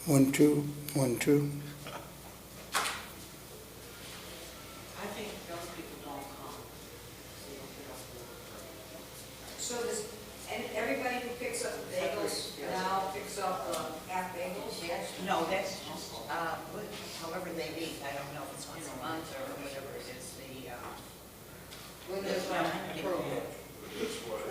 1, 2, 1, 2. I think most people don't come. So does, and everybody who picks up bagels now picks up half bagels? Yes, no, that's just, however they meet, I don't know if it's once a month or whatever it is, When there's a program.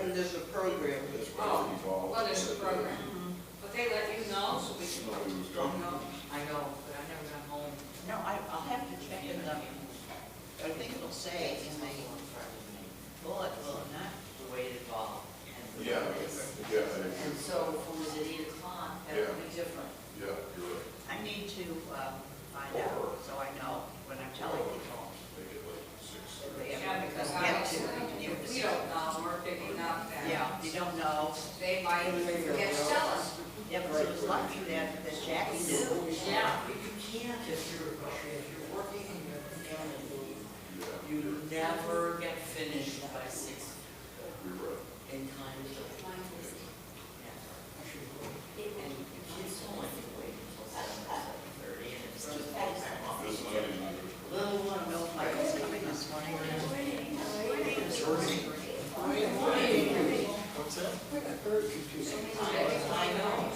And there's a program. Oh, well, there's a program. But they let you know, so we can know. I know, but I've never gone home. No, I'll have to check in the, I think it'll say in the bullet, well, not the way it evolved. Yeah. And so, was it 8 o'clock, that would be different. Yeah, you're right. I need to find out, so I know when I'm telling people. Make it like 6. They Yeah, have because to get to. if we don't know, we're picking up that. Yeah, you don't know. They might forget to tell us. Yeah, but it was lucky that Jackie knew. Yeah. You can't if you're working in your family, you never get finished by 6 You're right. in time. And the kids don't like to wait until 7:30, and it's just This Monday night. Little one, no, Michael's coming this morning. What's that? I know.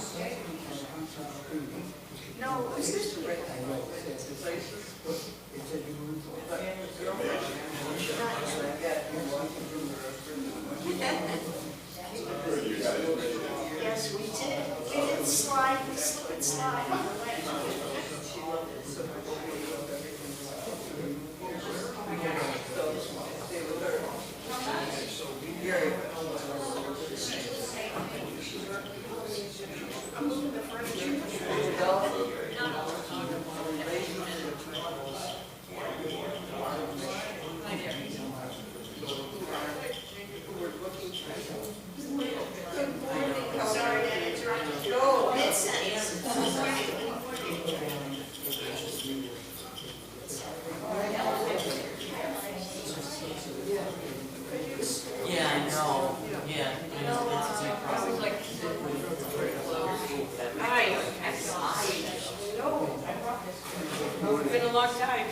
No, it's Mr. Rick. Yes, we did. We did slide, we slip and slide on the way. Sorry to interrupt you. No, mid-sentence. Yeah, I know. Yeah. It's a big problem. Hi. No. It's been a long time.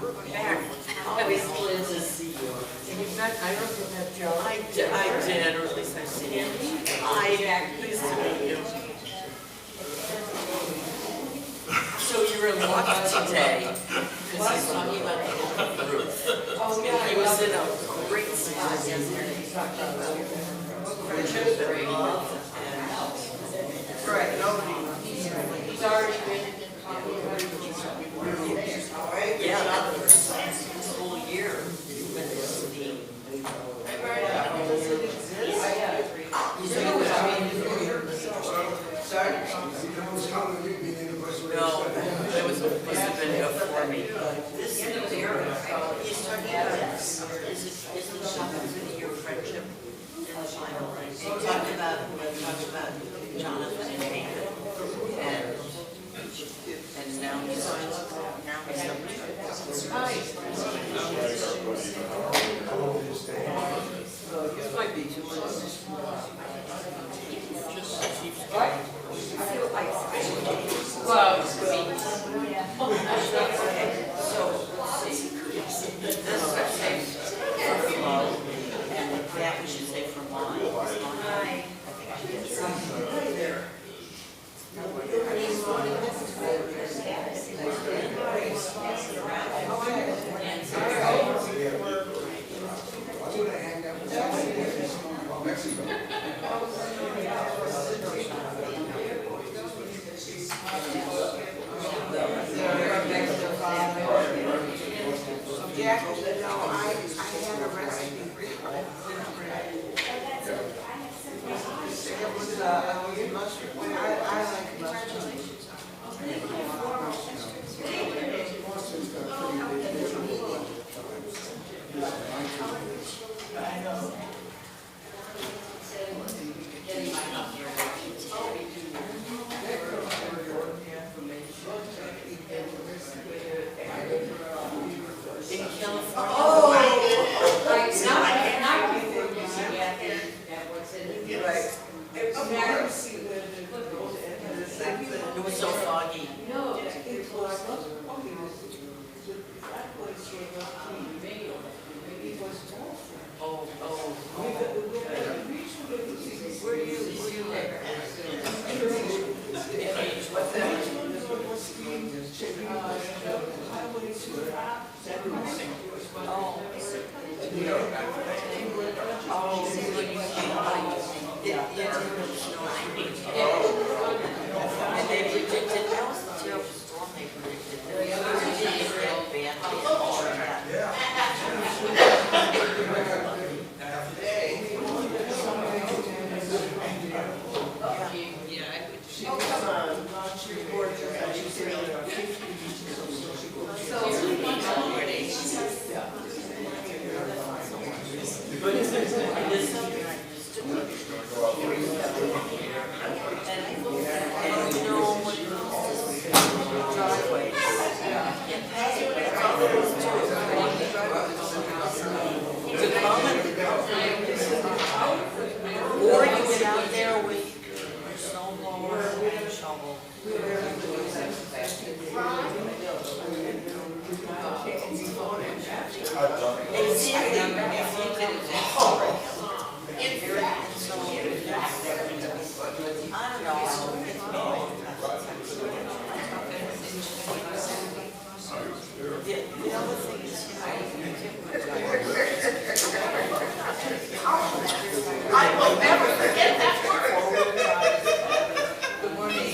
We're back. Always glad to see you. And you've met, I don't know if you've met Joe. I did, or at least I've seen him. Hi, pleased to meet you. So you were lucky today, because he's talking about the roof. Oh, yeah. He was in a great spot yesterday, talking about friendship and love and. Right. He's already been. Yeah, not the first whole year with this team. Sorry? No, it was supposed to have been before me. This is he's talking about, isn't it something with your friendship in the final? He talked about Jonathan and David, and Oh, when you came by, and they predicted, that was the terrible storm they predicted. They predicted that badly and all of that. Or you get out there with your snowblower and shovel. I will never forget that word. Good morning.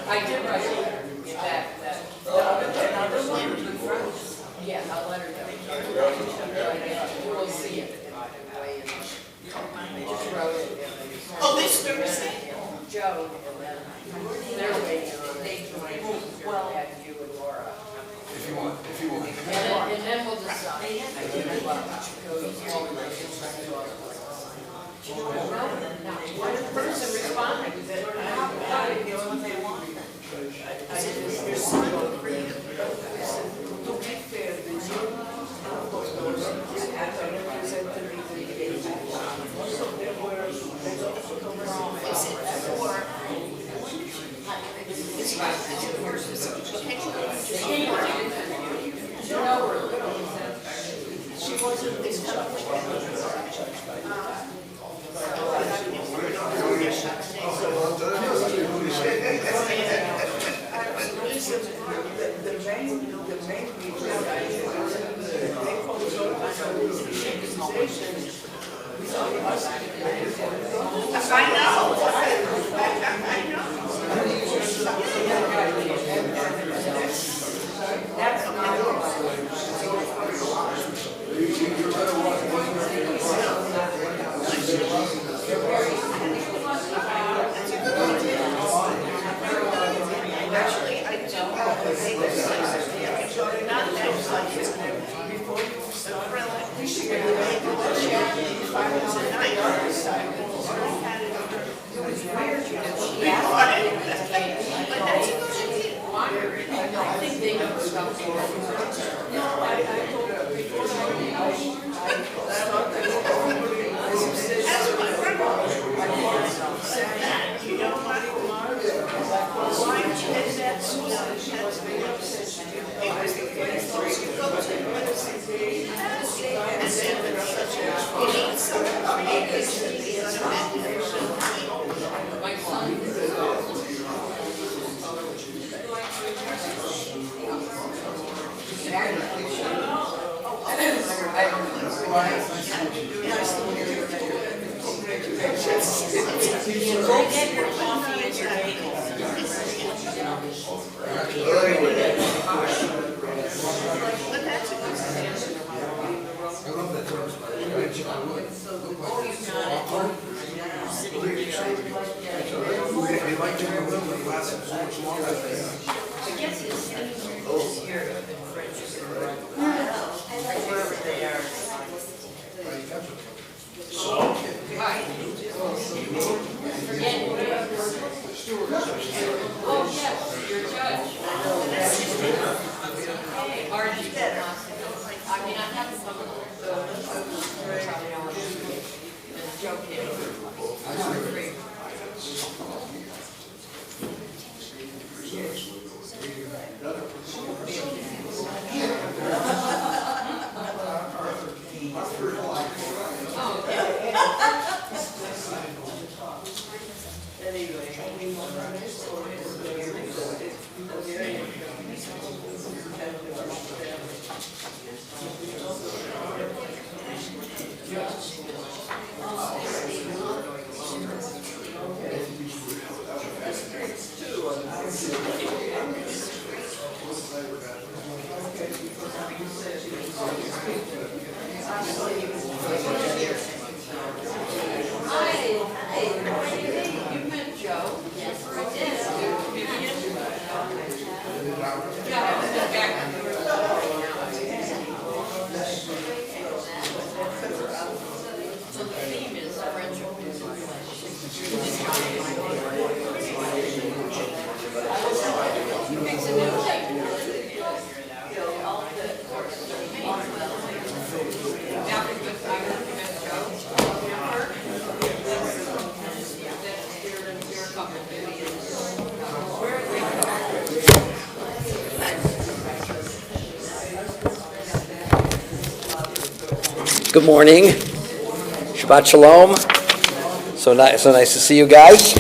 I did write that. Yeah, I'll let her know. We'll see it. Just wrote it. Oh, this Thursday? Joe, they're waiting on it. They joined, well, had you and Laura. If you want. And then we'll decide. One person responded, he said, how about it? It's what they want. I said, your son will bring it. I said, to be fair, the Zoom, as I represented the debate. So there were, there's also Is it for? It's like the horses. She wasn't this the main reason they closed up I know. that's Actually, I do have a thing that says, not that it's like it's before you grill it, we should get it made to the chef, if I was in my yard side, it was weird, you know, she bought it. But that's a good idea. I think they know stuff. No, I told her before I That's my grandma said that, you know, why did that smell? It was the first you go to, what is it? And then there's such a, you need some creativity and imagination. My son. Go get your coffee and your bagels. But that's a good thing. I love that Torah Study. I would. They like to remember the last so much longer. I guess it's this year. Good morning. Shabbat Shalom. So nice to see you guys.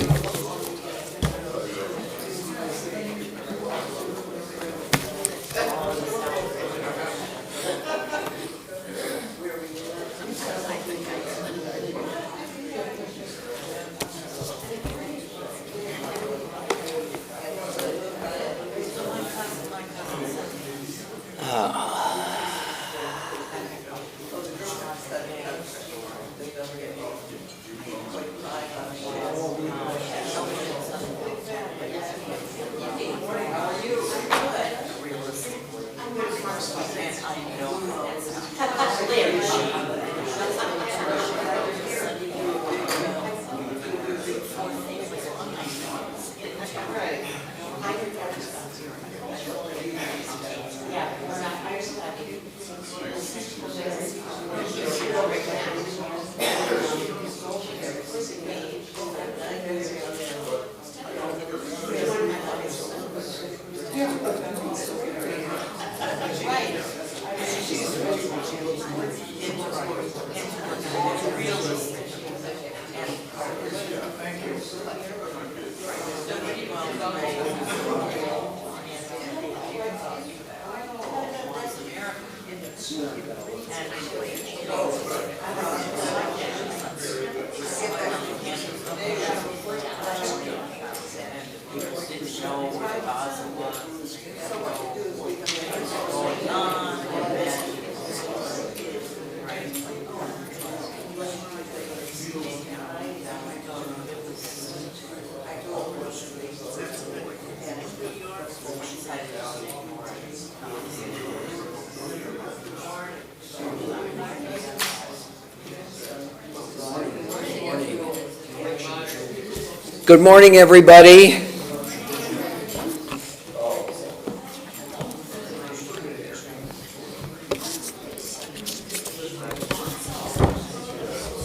Good morning, everybody.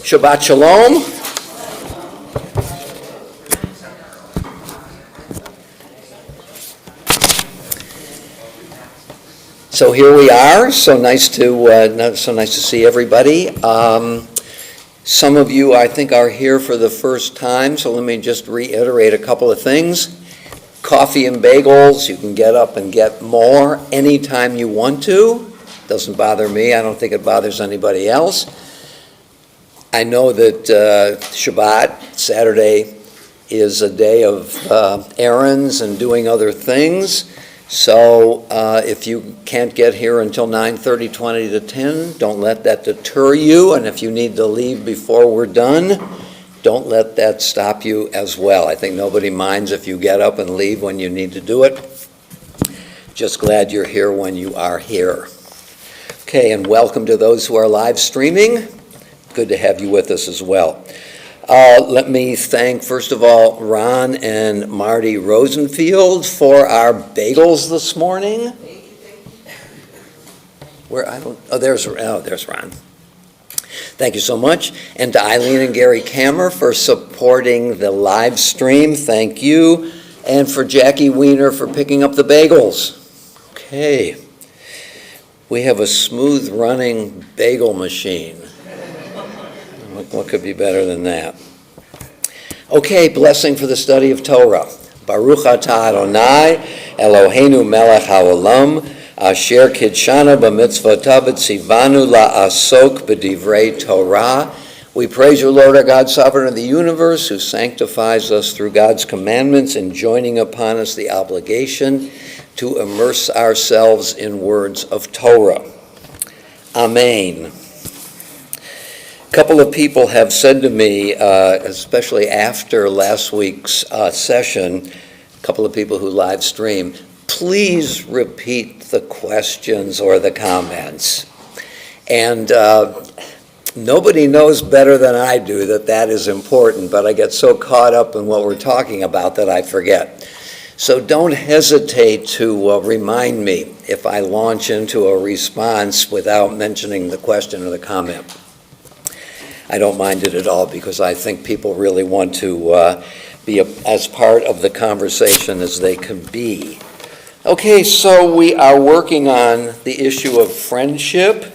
Shabbat Shalom. So here we are. So nice to see everybody. Some of you, I think, are here for the first time, so let me just reiterate a couple of things. Coffee and bagels, you can get up and get more anytime you want to. Doesn't bother me. I don't think it bothers anybody else. I know that Shabbat, Saturday, is a day of errands and doing other things. So if you can't get here until 9:30, 20 to 10, don't let that deter you. And if you need to leave before we're done, don't let that stop you as well. I think nobody minds if you get up and leave when you need to do it. Just glad you're here when you are here. Okay, and welcome to those who are live streaming. Good to have you with us as well. Let me thank, first of all, Ron and Marty Rosenfield for our bagels this morning. There's Ron. Thank you so much. And to Eileen and Gary Kammer for supporting the live stream. Thank you. And for Jackie Weiner for picking up the bagels. Okay. We have a smooth running bagel machine. What could be better than that? Okay, blessing for the study of Torah. Baruch atah Adonai, Eloheinu melech haolam, asher kidshanu b'mitzvotav v'tzivanu la'asok b'divrei Torah. We praise you, Lord, our God, sovereign of the universe, who sanctifies us through God's commandments and joining upon us the obligation to immerse ourselves in words of Torah. Amen. A couple of people have said to me, especially after last week's session, a couple of people who live stream, please repeat the questions or the comments. And nobody knows better than I do that is important, but I get so caught up in what we're talking about that I forget. So don't hesitate to remind me if I launch into a response without mentioning the question or the comment. I don't mind it at all because I think people really want to be as part of the conversation as they can be. Okay, so we are working on the issue of friendship.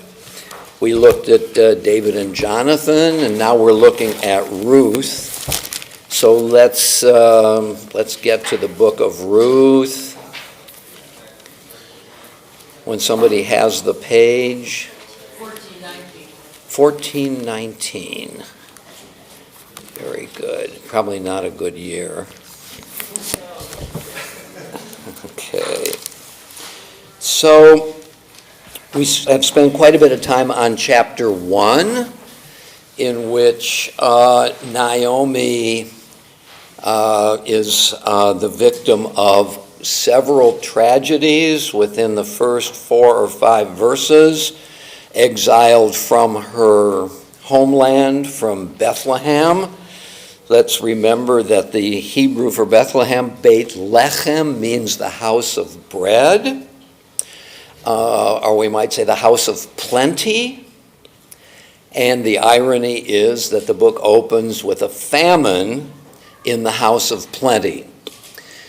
We looked at David and Jonathan, and now we're looking at Ruth. So let's get to the book of Ruth. When somebody has the page. 1419. Very good. Probably not a good year. Okay. So we have spent quite a bit of time on chapter 1, in which Naomi is the victim of several tragedies within the first 4 or 5 verses. Exiled from her homeland, from Bethlehem. Let's remember that the Hebrew for Bethlehem, Beit Lechem, means the house of bread, or we might say the house of plenty. And the irony is that the book opens with a famine in the house of plenty.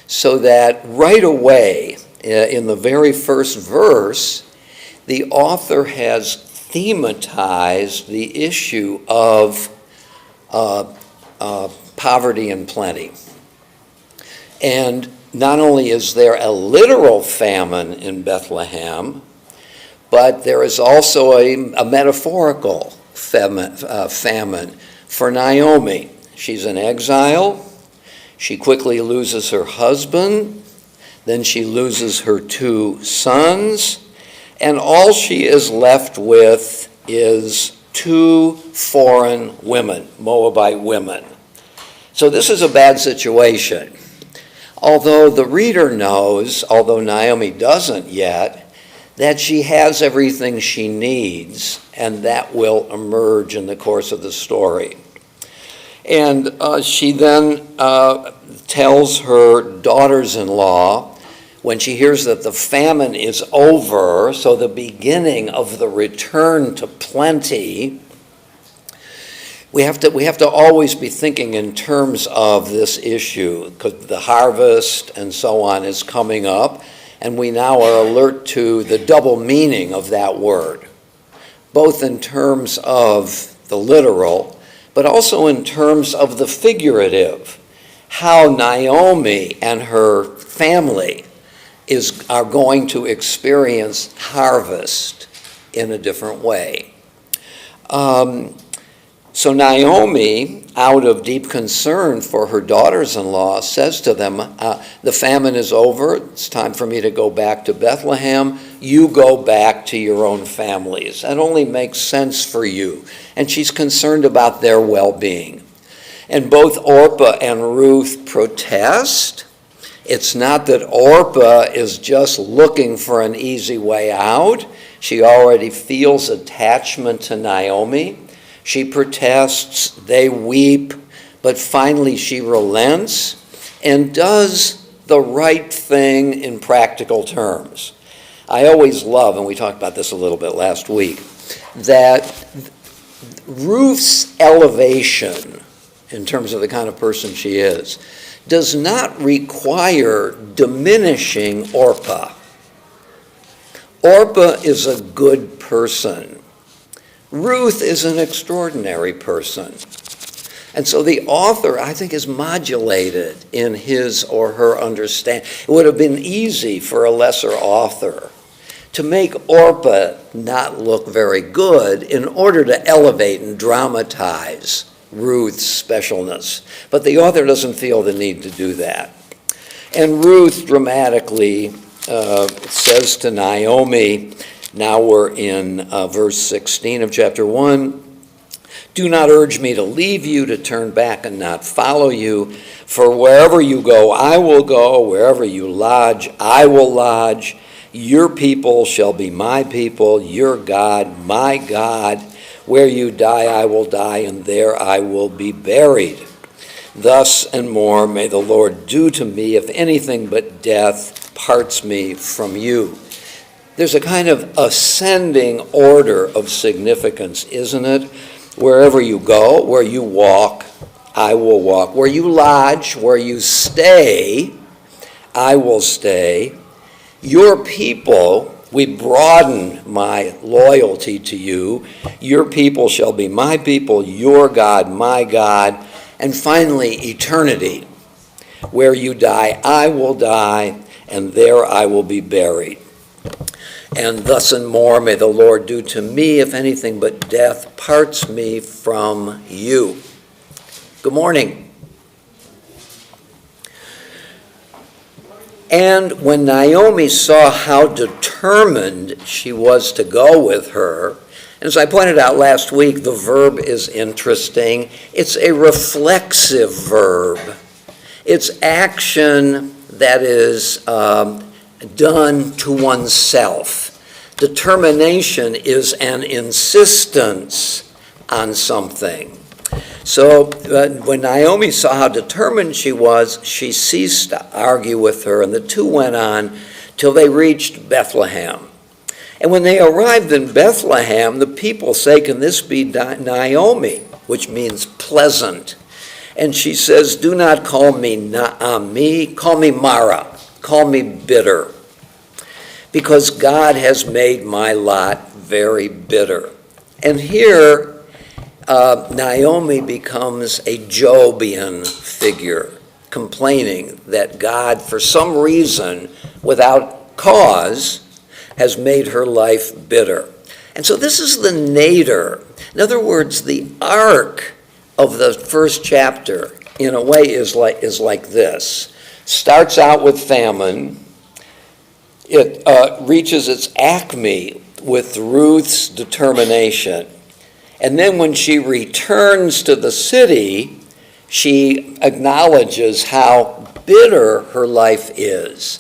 So that right away, in the very first verse, the author has thematized the issue of poverty and plenty. And not only is there a literal famine in Bethlehem, but there is also a metaphorical famine for Naomi. She's in exile. She quickly loses her husband. Then she loses her 2 sons. And all she is left with is 2 foreign women, Moabite women. So this is a bad situation. Although the reader knows, although Naomi doesn't yet, that she has everything she needs, and that will emerge in the course of the story. And she then tells her daughters-in-law, when she hears that the famine is over, so the beginning of the return to plenty, we have to always be thinking in terms of this issue, because the harvest and so on is coming up, and we now are alert to the double meaning of that word, both in terms of the literal, but also in terms of the figurative, how Naomi and her family are going to experience harvest in a different way. So Naomi, out of deep concern for her daughters-in-law, says to them, the famine is over, it's time for me to go back to Bethlehem, you go back to your own families. That only makes sense for you. And she's concerned about their well-being. And both Orpah and Ruth protest. It's not that Orpah is just looking for an easy way out. She already feels attachment to Naomi. She protests, they weep, but finally she relents and does the right thing in practical terms. I always love, and we talked about this a little bit last week, that Ruth's elevation, in terms of the kind of person she is, does not require diminishing Orpah. Orpah is a good person. Ruth is an extraordinary person. And so the author, I think, is modulated in his or her understanding. It would have been easy for a lesser author to make Orpah not look very good in order to elevate and dramatize Ruth's specialness. But the author doesn't feel the need to do that. And Ruth dramatically says to Naomi, now we're in verse 16 of chapter 1, do not urge me to leave you, to turn back and not follow you. For wherever you go, I will go. Wherever you lodge, I will lodge. Your people shall be my people, your God, my God. Where you die, I will die, and there I will be buried. Thus and more may the Lord do to me, if anything but death parts me from you. There's a kind of ascending order of significance, isn't it? Wherever you go, where you walk, I will walk. Where you lodge, where you stay, I will stay. Your people, we broaden my loyalty to you. Your people shall be my people, your God, my God. And finally, eternity. Where you die, I will die, and there I will be buried. And thus and more may the Lord do to me, if anything but death parts me from you. Good morning. And when Naomi saw how determined she was to go with her, and as I pointed out last week, the verb is interesting. It's a reflexive verb. It's action that is done to oneself. Determination is an insistence on something. So when Naomi saw how determined she was, she ceased to argue with her, and the two went on till they reached Bethlehem. And when they arrived in Bethlehem, the people say, can this be Naomi, which means pleasant? And she says, do not call me Naomi, call me Mara, call me bitter, because God has made my lot very bitter. And here, Naomi becomes a Jobian figure, complaining that God, for some reason, without cause, has made her life bitter. And so this is the nadir. In other words, the arc of the first chapter, in a way, is like this. Starts out with famine. It reaches its acme with Ruth's determination. And then when she returns to the city, she acknowledges how bitter her life is.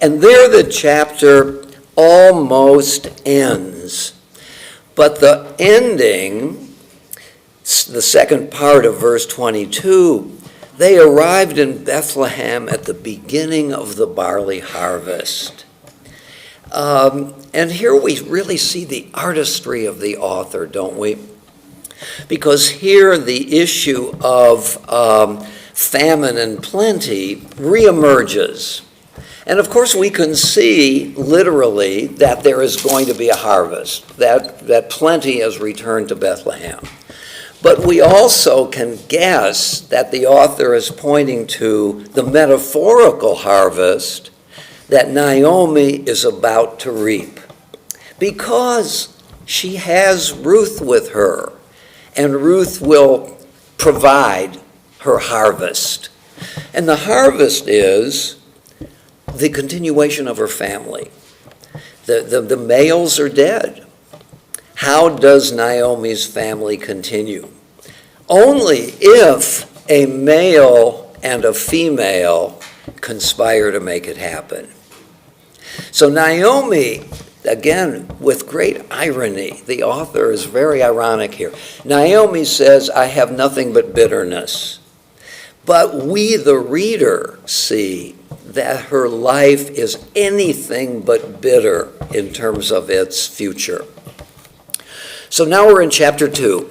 And there the chapter almost ends. But the ending, the second part of verse 22, they arrived in Bethlehem at the beginning of the barley harvest. And here we really see the artistry of the author, don't we? Because here the issue of famine and plenty reemerges. And of course we can see literally that there is going to be a harvest, that plenty has returned to Bethlehem. But we also can guess that the author is pointing to the metaphorical harvest that Naomi is about to reap, because she has Ruth with her, and Ruth will provide her harvest. And the harvest is the continuation of her family. The males are dead. How does Naomi's family continue? Only if a male and a female conspire to make it happen. So Naomi, again, with great irony, the author is very ironic here. Naomi says, I have nothing but bitterness. But we, the reader, see that her life is anything but bitter in terms of its future. So now we're in chapter 2.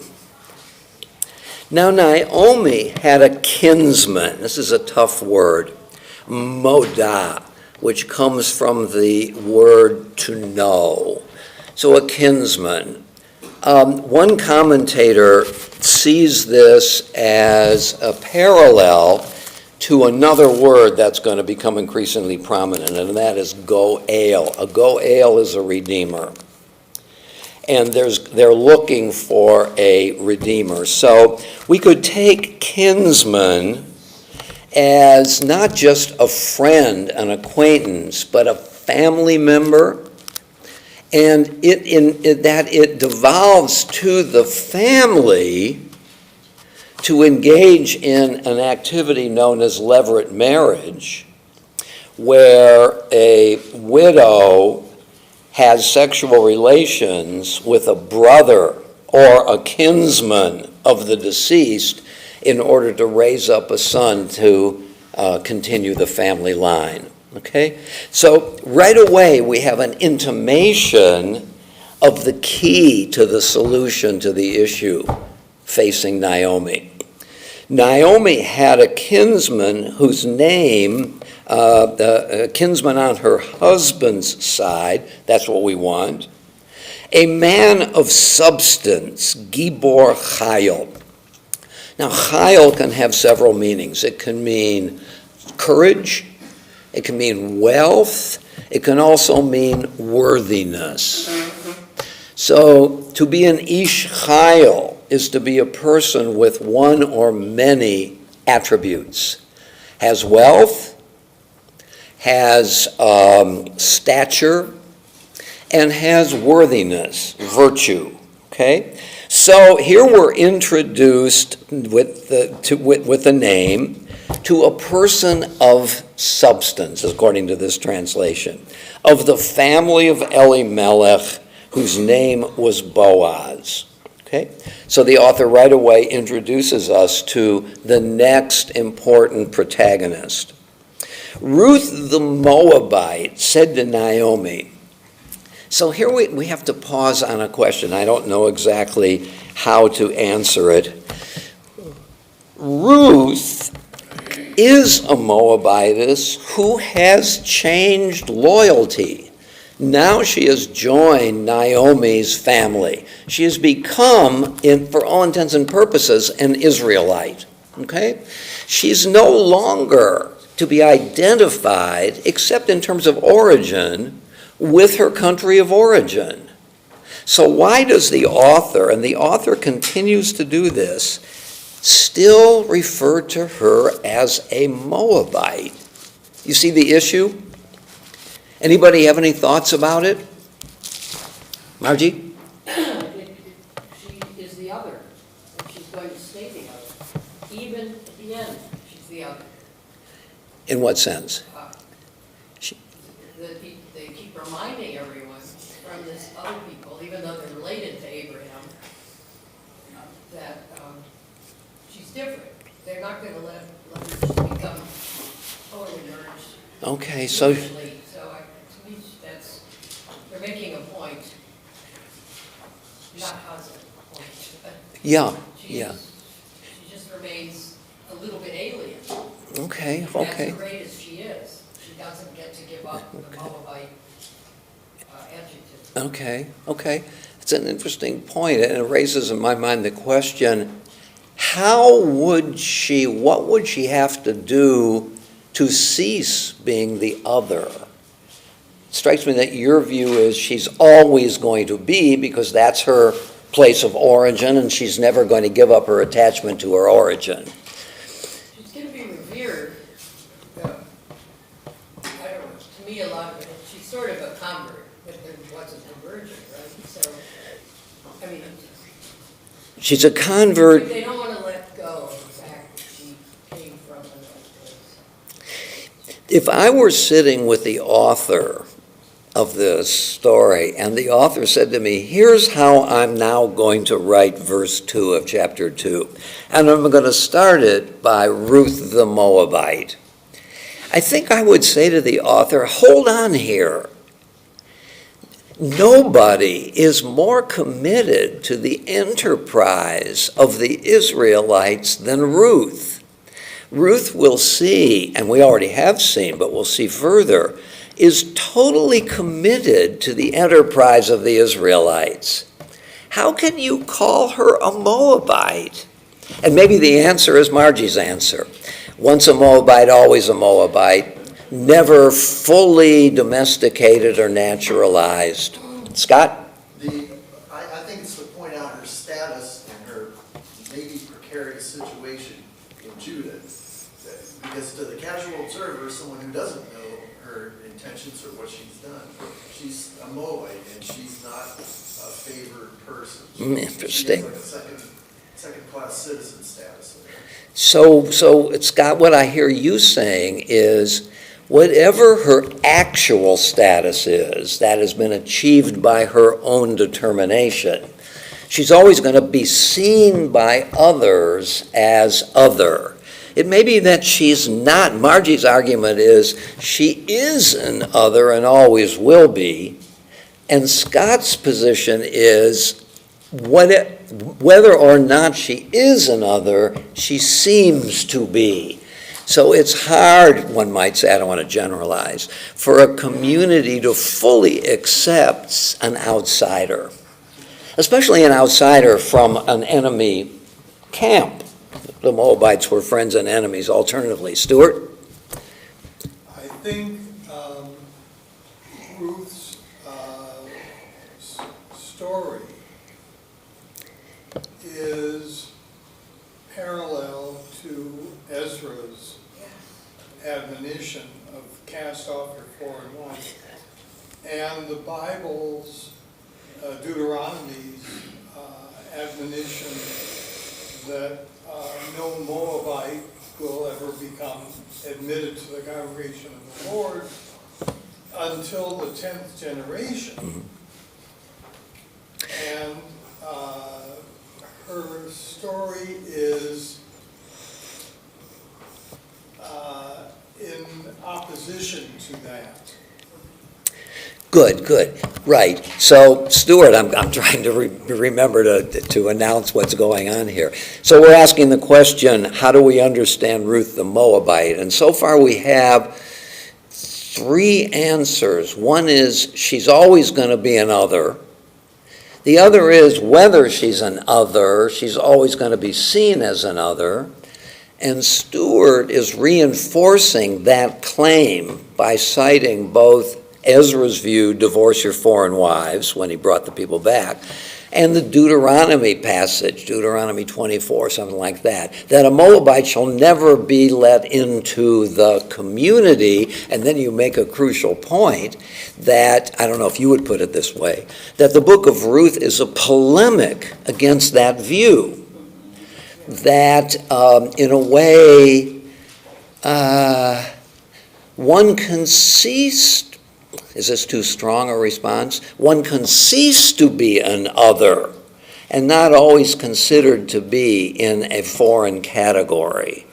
Now Naomi had a kinsman. This is a tough word. Modah, which comes from the word to know. So a kinsman. One commentator sees this as a parallel to another word that's going to become increasingly prominent, and that is goel. A goel is a redeemer. And they're looking for a redeemer. So we could take kinsman as not just a friend, an acquaintance, but a family member, and that it devolves to the family to engage in an activity known as levirate marriage, where a widow has sexual relations with a brother or a kinsman of the deceased in order to raise up a son to continue the family line. Okay? So right away we have an intimation of the key to the solution to the issue facing Naomi. Naomi had a kinsman whose name, a kinsman on her husband's side, that's what we want, a man of substance, Gibor Chayil. Now, Chayil can have several meanings. It can mean courage, it can mean wealth, it can also mean worthiness. So, to be an Ish Chayil is to be a person with one or many attributes. Has wealth, has stature, and has worthiness, virtue. Okay? So here we're introduced with the name to a person of substance, according to this translation, of the family of Elimelech, whose name was Boaz. Okay? So the author right away introduces us to the next important protagonist. Ruth the Moabite said to Naomi, so here we have to pause on a question. I don't know exactly how to answer it. Ruth is a Moabitess who has changed loyalty. Now she has joined Naomi's family. She has become, for all intents and purposes, an Israelite. Okay? She's no longer to be identified, except in terms of origin, with her country of origin. So why does the author, and the author continues to do this, still refer to her as a Moabite? You see the issue? Anybody have any thoughts about it? Margie? She is the other, and she's going to stay the other. Even at the end, she's the other. In what sense? They keep reminding everyone from this other people, even though they're related to Abraham, that she's different. They're not going to let her just become totally merged. Okay, so Usually. To me, they're making a point, not positive point. yeah. She just remains a little bit alien. Okay. That's as great as she is. She doesn't get to give up the Moabite adjective. Okay. It's an interesting point, and it raises in my mind the question, what would she have to do to cease being the other? It strikes me that your view is she's always going to be, because that's her place of origin, and she's never going to give up her attachment to her origin. She's going to be revered. I don't know. To me, a lot of it, she's sort of a convert, but there wasn't a virgin, right? So, I mean, She's a convert. they don't want to let go of the fact that she came from another place. If I were sitting with the author of this story, and the author said to me, here's how I'm now going to write verse 2 of chapter 2, and I'm going to start it by Ruth the Moabite, I think I would say to the author, hold on here. Nobody is more committed to the enterprise of the Israelites than Ruth. Ruth will see, and we already have seen, but we'll see further, is totally committed to the enterprise of the Israelites. How can you call her a Moabite? And maybe the answer is Margie's answer. Once a Moabite, always a Moabite. Never fully domesticated or naturalized. Scott? I think it's to point out her status and her maybe precarious situation in Judah. Because to the casual observer, someone who doesn't know her intentions or what she's done, she's a Moabite and she's not a favored person. Interesting. She has like a second-class citizen status. So, Scott, what I hear you saying is, whatever her actual status is, that has been achieved by her own determination, she's always going to be seen by others as other. It may be that she's not. Margie's argument is she is an other and always will be. And Scott's position is whether or not she is an other, she seems to be. So it's hard, one might say, I don't want to generalize, for a community to fully accept an outsider, especially an outsider from an enemy camp. The Moabites were friends and enemies alternatively. Stuart? I think Ruth's story is parallel to Ezra's admonition of cast off your foreign wife, and the Bible's Deuteronomy's admonition that no Moabite will ever become admitted to the congregation of the Lord until the 10th generation. And her story is in opposition to that. Good, right. So, Stuart, I'm trying to remember to announce what's going on here. So we're asking the question, how do we understand Ruth the Moabite? And so far we have three answers. One is she's always going to be an other. The other is whether she's an other, she's always going to be seen as an other. And Stuart is reinforcing that claim by citing both Ezra's view, divorce your foreign wives, when he brought the people back, and the Deuteronomy passage, Deuteronomy 24, something like that a Moabite shall never be let into the community. And then you make a crucial point that, I don't know if you would put it this way, that the book of Ruth is a polemic against that view. That, in a way, one can cease, is this too strong a response? One can cease to be an other and not always considered to be in a foreign category.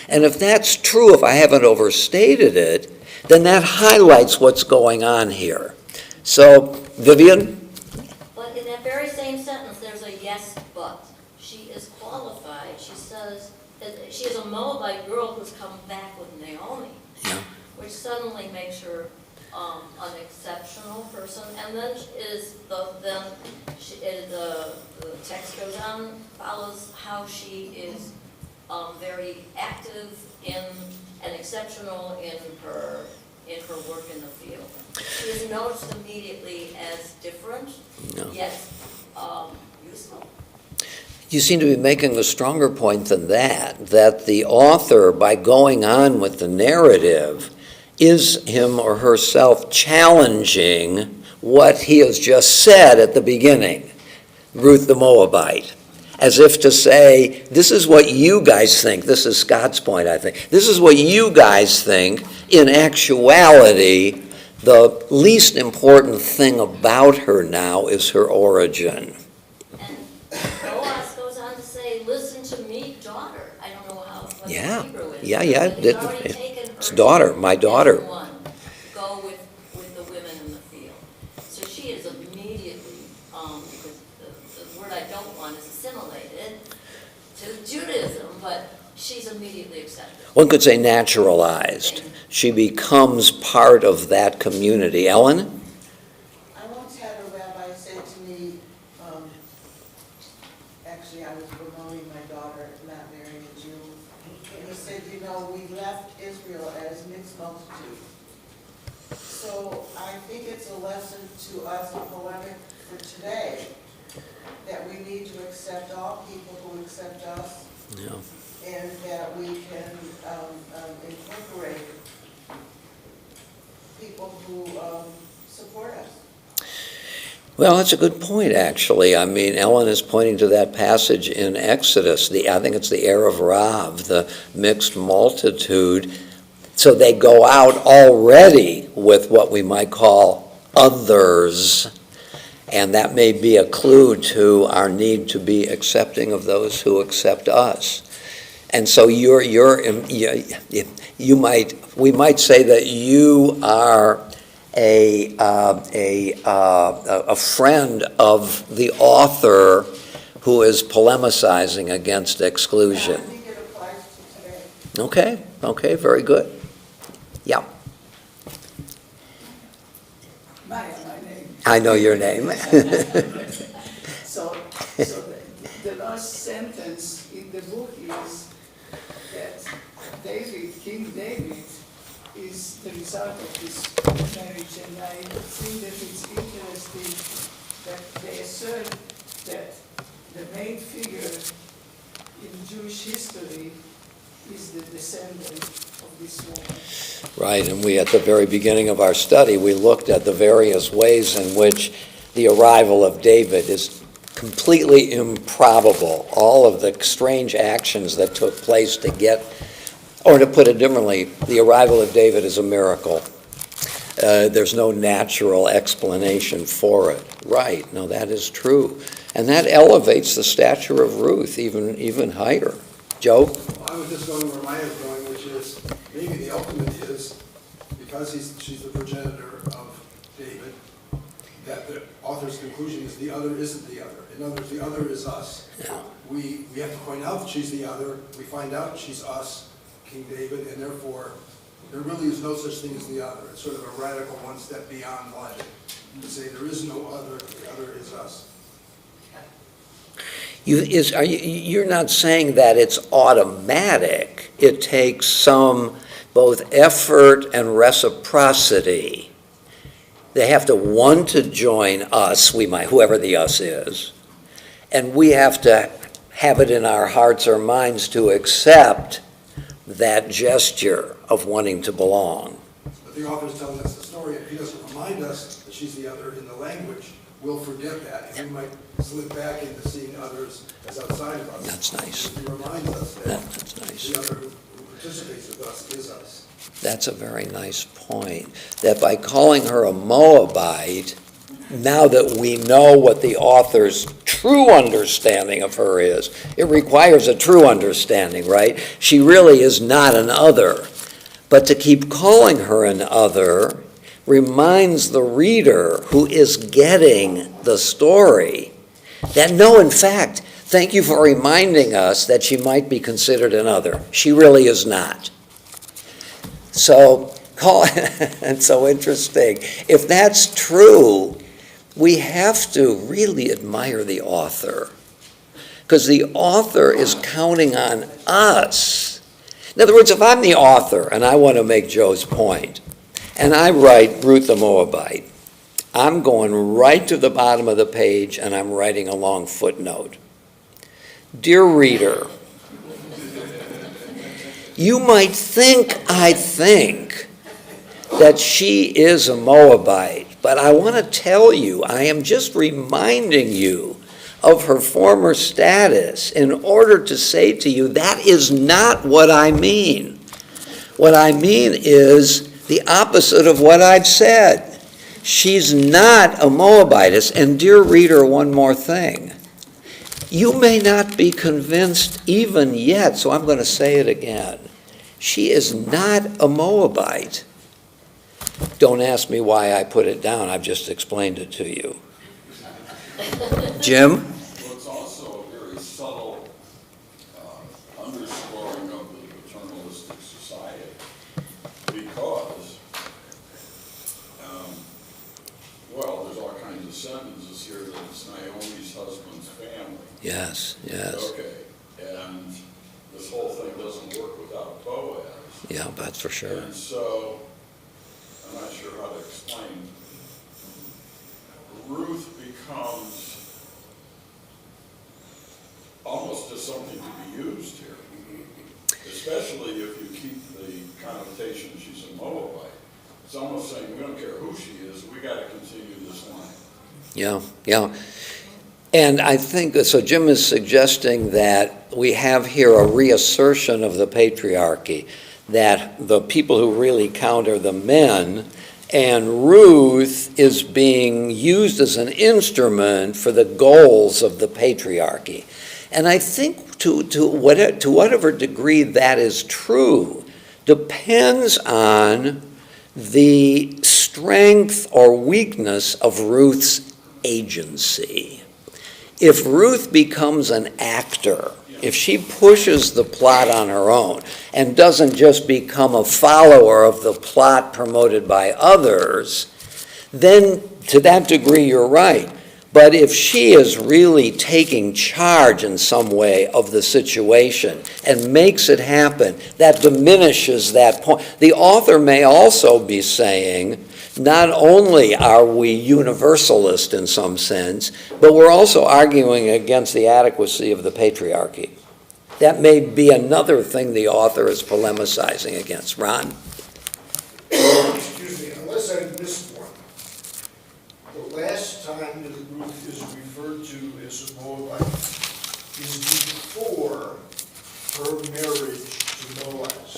And if that's true, if I haven't overstated it, then that highlights what's going on here. So, Vivian? But in that very same sentence, there's a yes, but. She is qualified. She says that she is a Moabite girl who's come back with Naomi, Yeah. which suddenly makes her an exceptional person. And then the text goes on, follows how she is very active and exceptional in her work in the field. She is noticed immediately as different, yet useful. You seem to be making a stronger point than that the author, by going on with the narrative, is him or herself challenging what he has just said at the beginning, Ruth the Moabite, as if to say, this is what you guys think. This is Scott's point, I think. This is what you guys think. In actuality, the least important thing about her now is her origin. Boaz goes on to say, listen to me, daughter. I don't know what Yeah. the Hebrew is. Yeah. But he's already taken It's daughter, my daughter. One, go with the women in the field. So she is immediately, because the word I don't want is assimilated to Judaism, but she's immediately accepted. One could say naturalized. She becomes part of that community. Ellen? I once had a rabbi say to me, actually I was promoting my daughter not marrying a Jew, and he said, you know, we left Israel as mixed multitude. So I think it's a lesson to us in polemic for today, that we need to accept all people who accept us, Yeah. and that we can incorporate people who support us. Well, that's a good point, actually. I mean, Ellen is pointing to that passage in Exodus. I think it's the Erev Rav, the mixed multitude. So they go out already with what we might call others. And that may be a clue to our need to be accepting of those who accept us. And so we might say that you are a friend of the author who is polemicizing against exclusion. I think it applies to today. Okay, very good. Yeah, Maya, my name. I know your name. So the last sentence in the book is that King David, is the result of this marriage, and I think that it's interesting that they assert that the main figure in Jewish history is the descendant of this woman. Right, and at the very beginning of our study, we looked at the various ways in which the arrival of David is completely improbable. All of the strange actions that took place to get, or to put it differently, the arrival of David is a miracle. There's no natural explanation for it. Right, no, that is true. And that elevates the stature of Ruth even higher. Joe? I was just going where Maya's going, which is maybe the ultimate is, because she's the progenitor of David, that the author's conclusion is the other isn't the other. In other words, the other is us. Yeah. We have to point out that she's the other. We find out she's us, King David, and therefore there really is no such thing as the other. It's sort of a radical one step beyond logic to say there is no other, the other is us. You're not saying that it's automatic. It takes some both effort and reciprocity. They have to want to join us, whoever the us is, and we have to have it in our hearts or minds to accept that gesture of wanting to belong. But the author's telling us the story. If he doesn't remind us that she's the other in the language, we'll forget that, and we might slip back into seeing others as outside of us. That's nice. If he reminds us that That's nice. the other who participates with us is us. That's a very nice point, that by calling her a Moabite, now that we know what the author's true understanding of her is, it requires a true understanding, right? She really is not an other. But to keep calling her an other reminds the reader who is getting the story that no, in fact, thank you for reminding us that she might be considered an other. She really is not. So, it's so interesting. If that's true, we have to really admire the author, because the author is counting on us. In other words, if I'm the author and I want to make Joe's point, and I write Ruth the Moabite, I'm going right to the bottom of the page and I'm writing a long footnote. Dear reader, you might think I think that she is a Moabite, but I want to tell you, I am just reminding you of her former status in order to say to you, that is not what I mean. What I mean is the opposite of what I've said. She's not a Moabitess. And dear reader, one more thing. You may not be convinced even yet, so I'm going to say it again. She is not a Moabite. Don't ask me why I put it down, I've just explained it to you. Jim? Well, it's also a very subtle underscoring of the paternalistic society, because, well, there's all kinds of sentences here that it's Naomi's husband's family. Yes, yes. Okay, and this whole thing doesn't work without Boaz. Yeah, that's for sure. And so, I'm not sure how to explain, Ruth becomes almost just something to be used here, especially if you keep the connotation she's a Moabite. It's almost saying, we don't care who she is, we got to continue this line. Yeah, yeah. And I think, so Jim is suggesting that we have here a reassertion of the patriarchy, that the people who really count are the men, and Ruth is being used as an instrument for the goals of the patriarchy. And I think to whatever degree that is true depends on the strength or weakness of Ruth's agency. If Ruth becomes an actor, if she pushes the plot on her own and doesn't just become a follower of the plot promoted by others, then to that degree you're right. But if she is really taking charge in some way of the situation and makes it happen, that diminishes that point. The author may also be saying, not only are we universalist in some sense, but we're also arguing against the adequacy of the patriarchy. That may be another thing the author is polemicizing against. Ron? Excuse me, unless I missed one. The last time that Ruth is referred to as a Moabite is before her marriage to Boaz.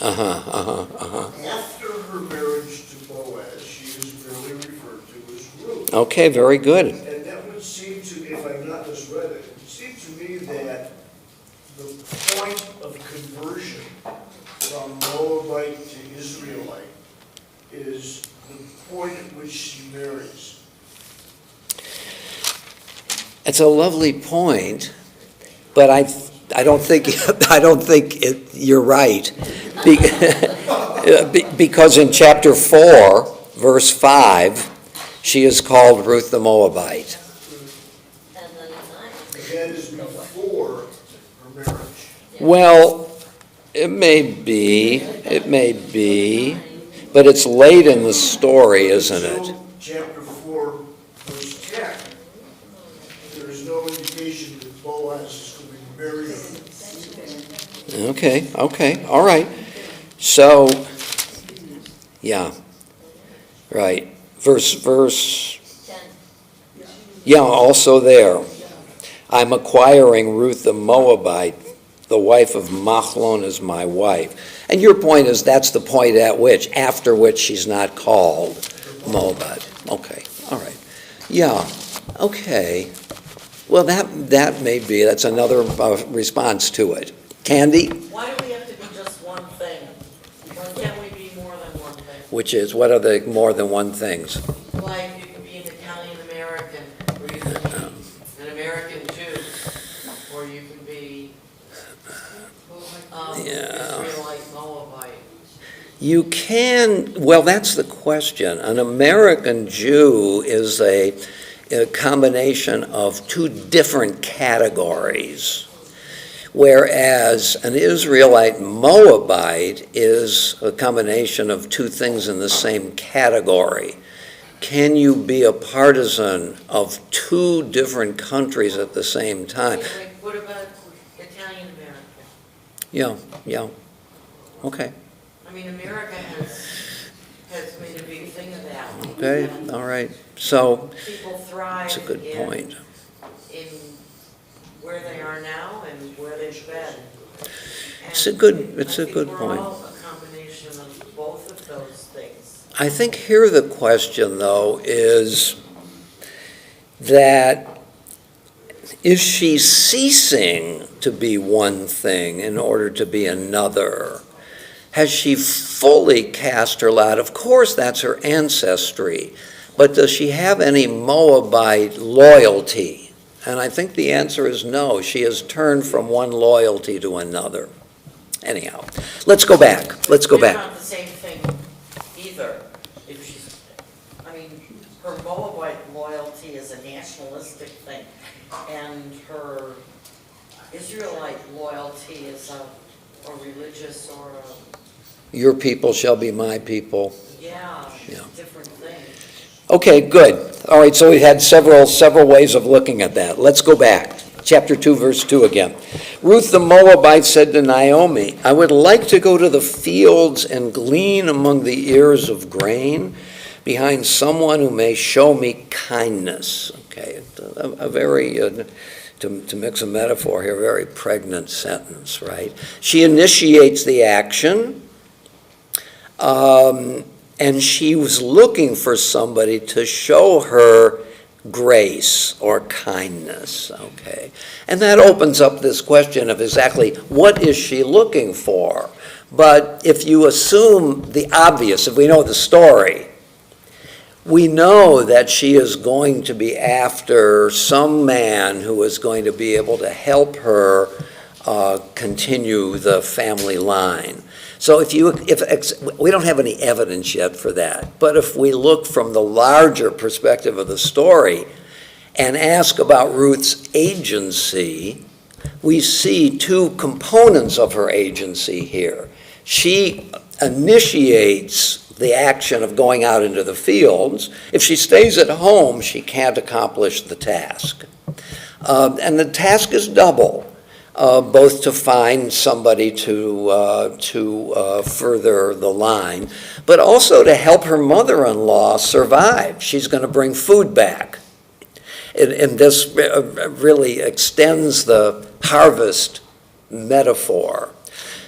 After her marriage to Boaz, she is merely referred to as Ruth. Okay, very good. And that would seem to, if I've not misread it, it would seem to me that the point of conversion from Moabite to Israelite is the point at which she marries. It's a lovely point, but I don't think you're right. Because in chapter 4, verse 5, she is called Ruth the Moabite. And then That is before her marriage. Well, it may be, but it's late in the story, isn't it? So, chapter 4, verse 10, there is no indication that Boaz is going to marry her. Okay, all right. So, yeah, right. Verse, 10. yeah, also there. I'm acquiring Ruth the Moabite, the wife of Machlon as my wife. And your point is that's the point after which she's not called Moabite. Okay, all right. Yeah, okay. Well, that may be, that's another response to it. Candy? Why do we have to be just one thing? Why can't we be more than one thing? Which is, what are the more than one things? Like you can be an Italian-American, or you can be an American Jew, or you can be Israelite Moabite. You can, well, that's the question. An American Jew is a combination of two different categories, whereas an Israelite Moabite is a combination of two things in the same category. Can you be a partisan of two different countries at the same time? Wait, what about Italian-American? Yeah, okay. I mean, America has made a big thing of that. Okay, And all right. So, people thrive that's a good point. in where they are now and where they've been. It's a good I think point. we're all a combination of both of those things. I think here the question, though, is that is she ceasing to be one thing in order to be another? Has she fully cast her lot? Of course, that's her ancestry. But does she have any Moabite loyalty? And I think the answer is no. She has turned from one loyalty to another. Anyhow, let's go back. Let's go They're back. not the same thing either. If she's, I mean, her Moabite loyalty is a nationalistic thing, and her Israelite loyalty is a religious or a, Your people shall be my people. yeah, Yeah. different thing. Okay, good. All right, so we had several ways of looking at that. Let's go back. Chapter 2, verse 2 again. Ruth the Moabite said to Naomi, I would like to go to the fields and glean among the ears of grain behind someone who may show me kindness. Okay, a very, to mix a metaphor here, a very pregnant sentence, right? She initiates the action, and she was looking for somebody to show her grace or kindness, okay? And that opens up this question of exactly what is she looking for? But if you assume the obvious, if we know the story, we know that she is going to be after some man who is going to be able to help her continue the family line. So if we don't have any evidence yet for that, but if we look from the larger perspective of the story and ask about Ruth's agency, we see two components of her agency here. She initiates the action of going out into the fields. If she stays at home, she can't accomplish the task. And the task is double. Both to find somebody to further the line, but also to help her mother-in-law survive. She's going to bring food back. And this really extends the harvest metaphor.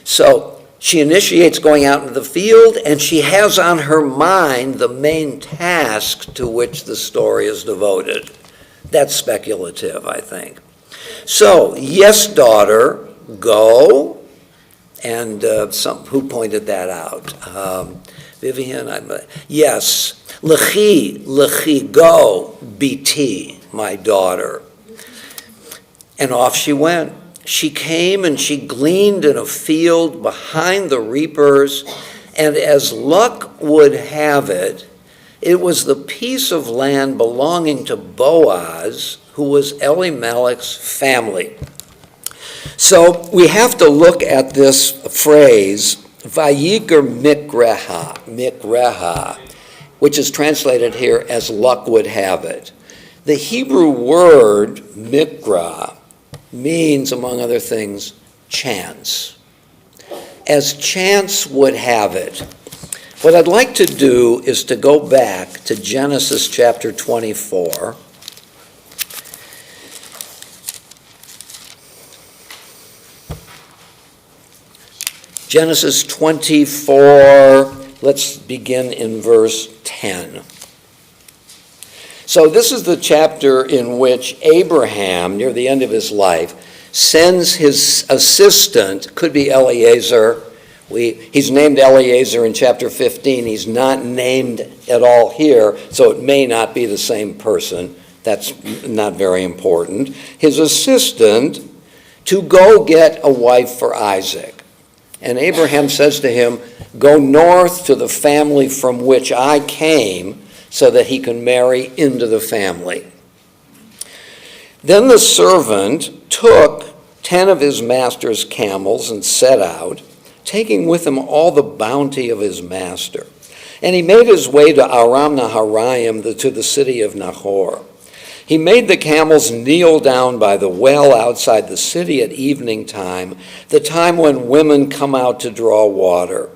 So she initiates going out into the field, and she has on her mind the main task to which the story is devoted. That's speculative, I think. So, yes, daughter, go. And who pointed that out? Vivian? Yes. Lechi, go, BT, my daughter. And off she went. She came and she gleaned in a field behind the reapers, and as luck would have it, it was the piece of land belonging to Boaz, who was Elimelech's family. So we have to look at this phrase, Vayiker mikreha, which is translated here as luck would have it. The Hebrew word mikra means, among other things, chance. As chance would have it. What I'd like to do is to go back to Genesis chapter 24. Genesis 24, let's begin in verse 10. So this is the chapter in which Abraham, near the end of his life, sends his assistant, could be Eliezer. He's named Eliezer in chapter 15. He's not named at all here, so it may not be the same person. That's not very important. His assistant to go get a wife for Isaac. And Abraham says to him, go north to the family from which I came so that he can marry into the family. Then the servant took 10 of his master's camels and set out, taking with him all the bounty of his master. And he made his way to Aram Naharaim, to the city of Nahor. He made the camels kneel down by the well outside the city at evening time, the time when women come out to draw water.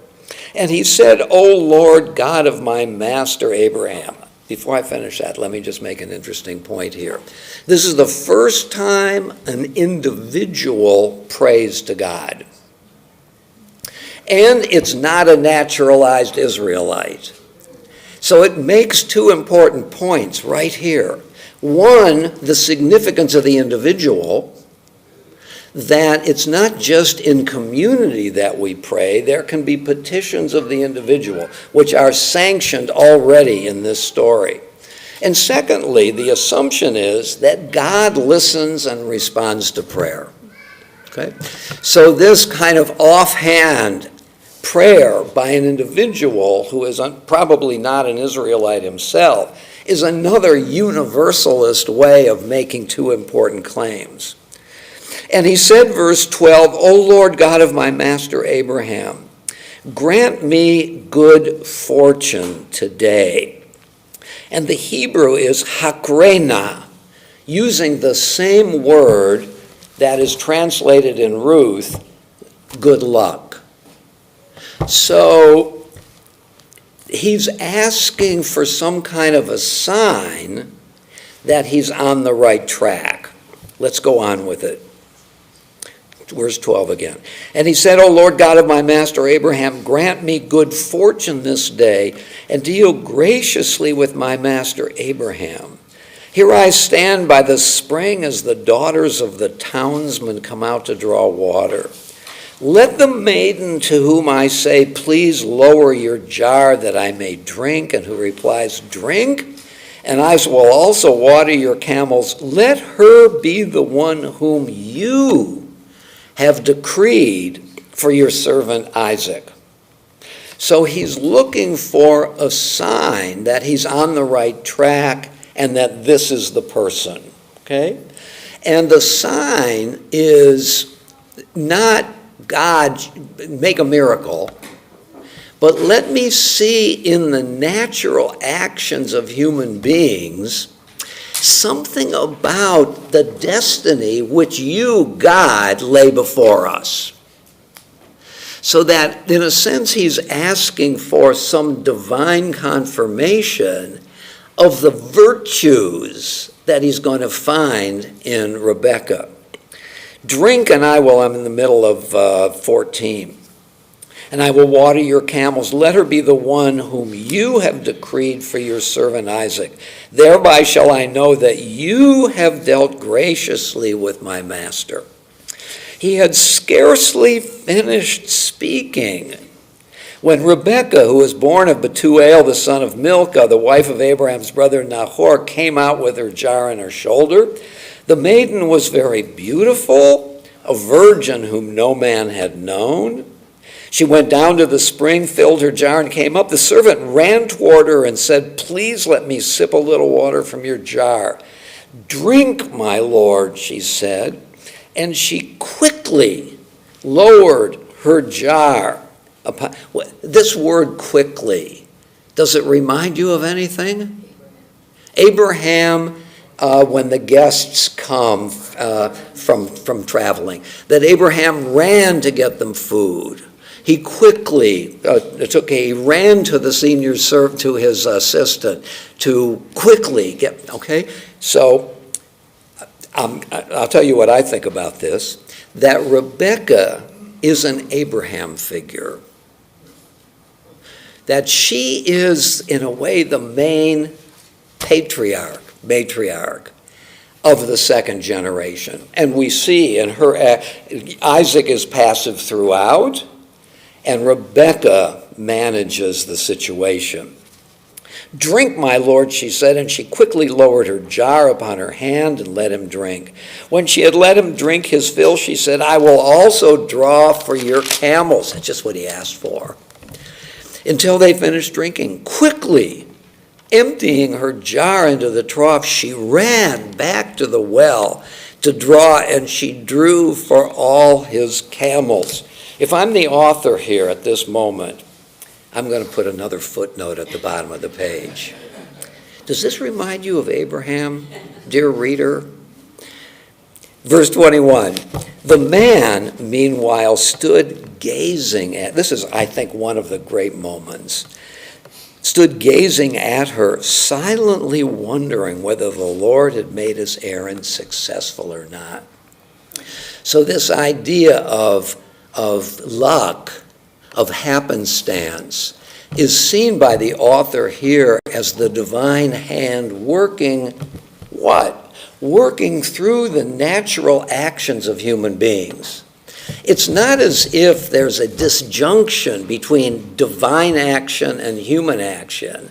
And he said, O Lord God of my master Abraham. Before I finish that, let me just make an interesting point here. This is the first time an individual prays to God. And it's not a naturalized Israelite. So it makes two important points right here. One, the significance of the individual. that it's not just in community that we pray. There can be petitions of the individual, which are sanctioned already in this story. And secondly, the assumption is that God listens and responds to prayer. Okay? So this kind of offhand prayer by an individual who is probably not an Israelite himself is another universalist way of making two important claims. And he said, verse 12, O Lord God of my master Abraham, grant me good fortune today. And the Hebrew is hakrena, using the same word that is translated in Ruth, good luck. So he's asking for some kind of a sign that he's on the right track. Let's go on with it. Verse 12 again. And he said, O Lord God of my master Abraham, grant me good fortune this day, and deal graciously with my master Abraham. Here I stand by the spring as the daughters of the townsmen come out to draw water. Let the maiden to whom I say, please lower your jar that I may drink, and who replies, drink, and I will also water your camels, let her be the one whom you have decreed for your servant Isaac. So he's looking for a sign that he's on the right track and that this is the person, okay? And the sign is not God, make a miracle, but let me see in the natural actions of human beings something about the destiny which you, God, lay before us. So that, in a sense, he's asking for some divine confirmation of the virtues that he's going to find in Rebekah. Drink, and I'm in the middle of 14. And I will water your camels. Let her be the one whom you have decreed for your servant Isaac. Thereby shall I know that you have dealt graciously with my master. He had scarcely finished speaking when Rebekah, who was born of Bethuel, the son of Milcah, the wife of Abraham's brother Nahor, came out with her jar on her shoulder. The maiden was very beautiful, a virgin whom no man had known. She went down to the spring, filled her jar, and came up. The servant ran toward her and said, please let me sip a little water from your jar. Drink, my lord, she said. And she quickly lowered her jar. This word quickly, does it remind you of anything? Abraham, when the guests come from traveling, that Abraham ran to get them food. He quickly he ran to the senior servant, to his assistant, to quickly get, okay? So I'll tell you what I think about this, that Rebekah is an Abraham figure. That she is, in a way, the main matriarch of the second generation. And we see in her, Isaac is passive throughout, and Rebekah manages the situation. Drink, my lord, she said, and she quickly lowered her jar upon her hand and let him drink. When she had let him drink his fill, she said, I will also draw for your camels. That's just what he asked for. Until they finished drinking. Quickly, emptying her jar into the trough, she ran back to the well to draw, and she drew for all his camels. If I'm the author here at this moment, I'm going to put another footnote at the bottom of the page. Does this remind you of Abraham, dear reader? Verse 21, the man, meanwhile, stood gazing at, this is, I think, one of the great moments, stood gazing at her, silently wondering whether the Lord had made his errand successful or not. So this idea of luck, of happenstance, is seen by the author here as the divine hand working what? working through the natural actions of human beings. It's not as if there's a disjunction between divine action and human action.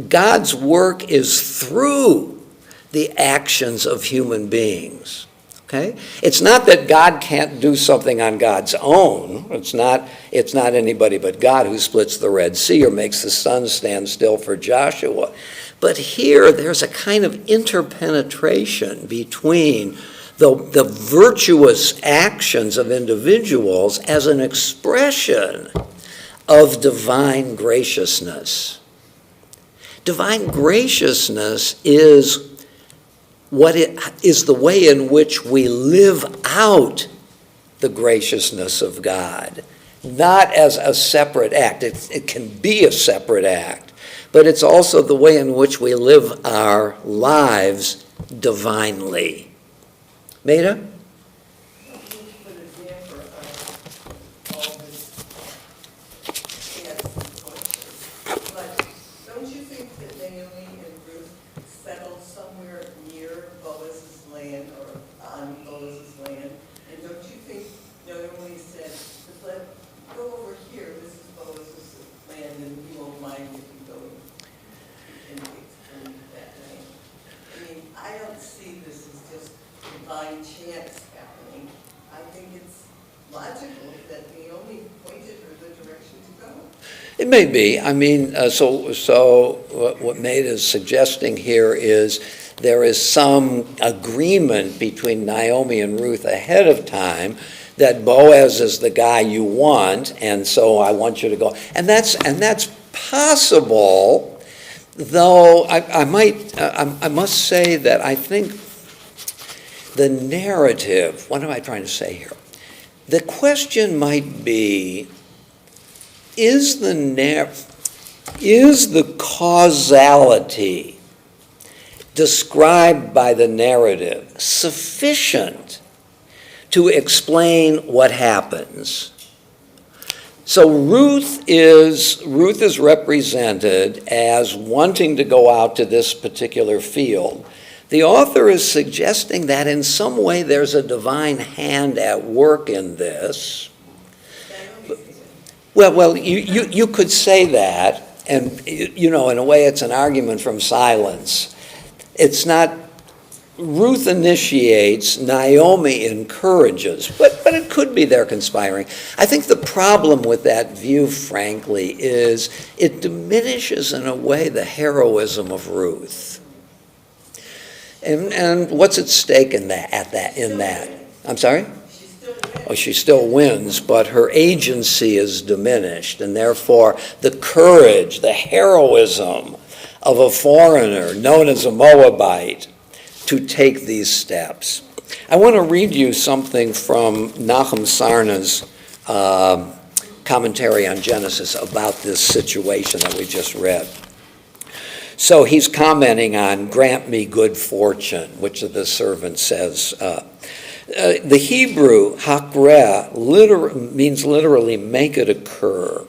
God's work is through the actions of human beings. Okay? It's not that God can't do something on God's own. It's not anybody but God who splits the Red Sea or makes the sun stand still for Joshua. But here there's a kind of interpenetration between the virtuous actions of individuals as an expression of divine graciousness. Divine graciousness is the way in which we live out the graciousness of God, not as a separate act. It can be a separate act, but it's also the way in which we live our lives divinely. Maida? Don't you think that Naomi and Ruth settled somewhere near Boaz's land or on Boaz's land? And don't you think Naomi said, go over here, this is Boaz's land, and you won't mind if you go and that land? I mean, I don't see this as just divine chance happening. I think it's logical that Naomi pointed her the direction to go. It may be. I mean, so what Maida is suggesting here is there is some agreement between Naomi and Ruth ahead of time that Boaz is the guy you want, and so I want you to go. And that's possible, though I must say that I think the narrative, what am I trying to say here? The question might be, is the causality described by the narrative sufficient to explain what happens? So Ruth is represented as wanting to go out to this particular field. The author is suggesting that in some way there's a divine hand at work in this. Well, you could say that, and in a way it's an argument from silence. It's not, Ruth initiates, Naomi encourages, but it could be they're conspiring. I think the problem with that view, frankly, is it diminishes in a way the heroism of Ruth. And what's at stake in that? I'm sorry? Oh, she still wins, but her agency is diminished, and therefore the courage, the heroism of a foreigner known as a Moabite to take these steps. I want to read you something from Nahum Sarna's commentary on Genesis about this situation that we just read. So he's commenting on grant me good fortune, which the servant says. The Hebrew hakreh means literally make it occur.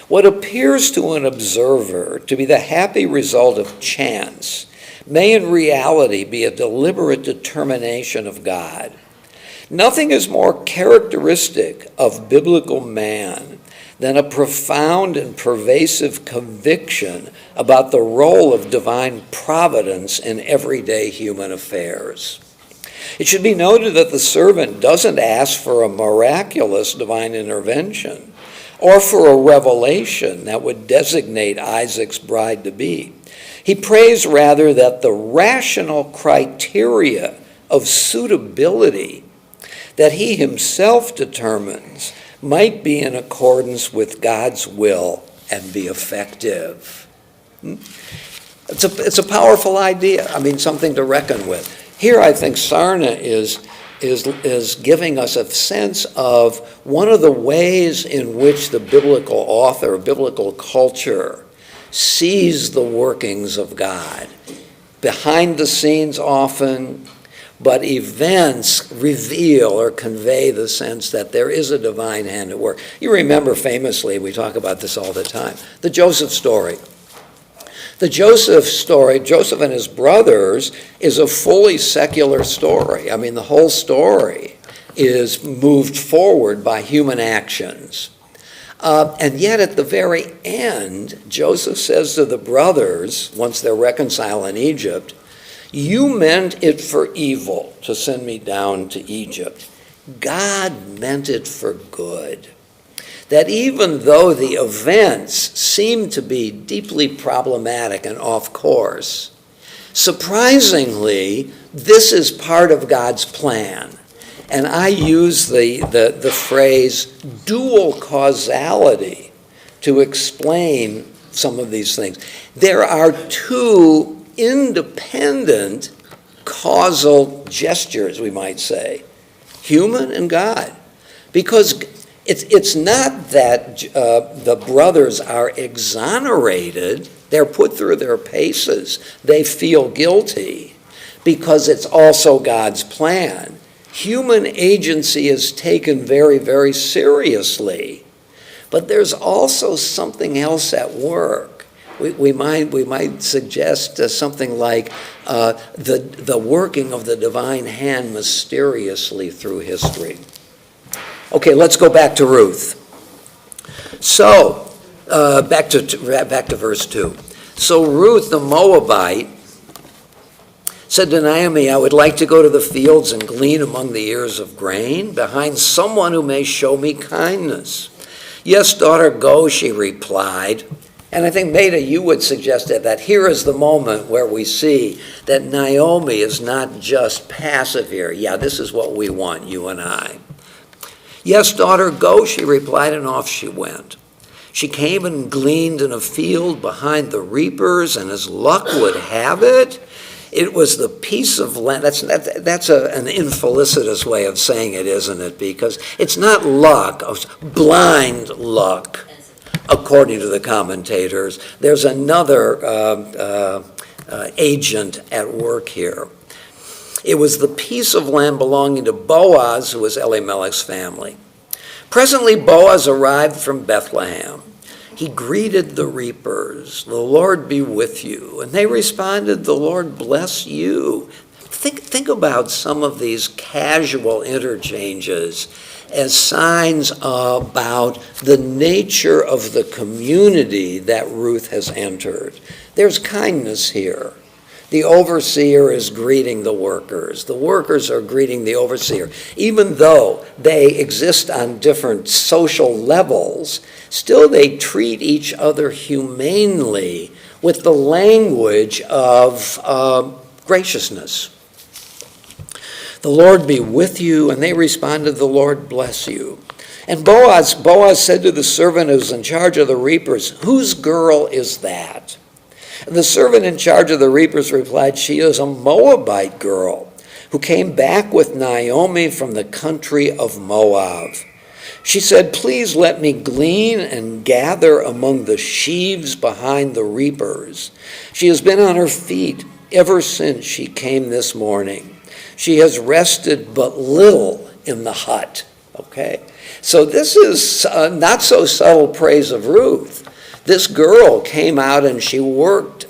What appears to an observer to be the happy result of chance may in reality be a deliberate determination of God. Nothing is more characteristic of biblical man than a profound and pervasive conviction about the role of divine providence in everyday human affairs. It should be noted that the servant doesn't ask for a miraculous divine intervention or for a revelation that would designate Isaac's bride-to-be. He prays rather that the rational criteria of suitability that he himself determines might be in accordance with God's will and be effective. It's a powerful idea. I mean, something to reckon with. Here I think Sarna is giving us a sense of one of the ways in which the biblical author, biblical culture, sees the workings of God. Behind the scenes often, but events reveal or convey the sense that there is a divine hand at work. You remember famously, we talk about this all the time, the Joseph story. The Joseph story, Joseph and his brothers, is a fully secular story. I mean, the whole story is moved forward by human actions. And yet at the very end, Joseph says to the brothers, once they're reconciled in Egypt, "You meant it for evil to send me down to Egypt. God meant it for good." That even though the events seem to be deeply problematic and off course, surprisingly, this is part of God's plan. And I use the phrase dual causality to explain some of these things. There are two independent causal gestures, we might say, human and God. Because it's not that the brothers are exonerated, they're put through their paces, they feel guilty, because it's also God's plan. Human agency is taken very, very seriously, but there's also something else at work. We might suggest something like the working of the divine hand mysteriously through history. Okay, let's go back to Ruth. So, back to verse 2. So Ruth the Moabite said to Naomi, "I would like to go to the fields and glean among the ears of grain behind someone who may show me kindness." "Yes, daughter, go," she replied. And I think, Maida, you would suggest that here is the moment where we see that Naomi is not just passive here. Yeah, this is what we want, you and I. "Yes, daughter, go," she replied, and off she went. She came and gleaned in a field behind the reapers, and as luck would have it, it was the piece of land. That's an infelicitous way of saying it, isn't it? Because it's not luck, blind luck, according to the commentators. There's another agent at work here. It was the piece of land belonging to Boaz, who was Elimelech's family. Presently Boaz arrived from Bethlehem. He greeted the reapers, "The Lord be with you." And they responded, "The Lord bless you." Think about some of these casual interchanges as signs about the nature of the community that Ruth has entered. There's kindness here. The overseer is greeting the workers. The workers are greeting the overseer. Even though they exist on different social levels, still they treat each other humanely with the language of graciousness. "The Lord be with you," and they responded, "The Lord bless you." And Boaz said to the servant who was in charge of the reapers, "Whose girl is that?" And the servant in charge of the reapers replied, "She is a Moabite girl who came back with Naomi from the country of Moab. She said, 'Please let me glean and gather among the sheaves behind the reapers.' She has been on her feet ever since she came this morning. She has rested but little in the hut." Okay? So this is not so subtle praise of Ruth. This girl came out and she worked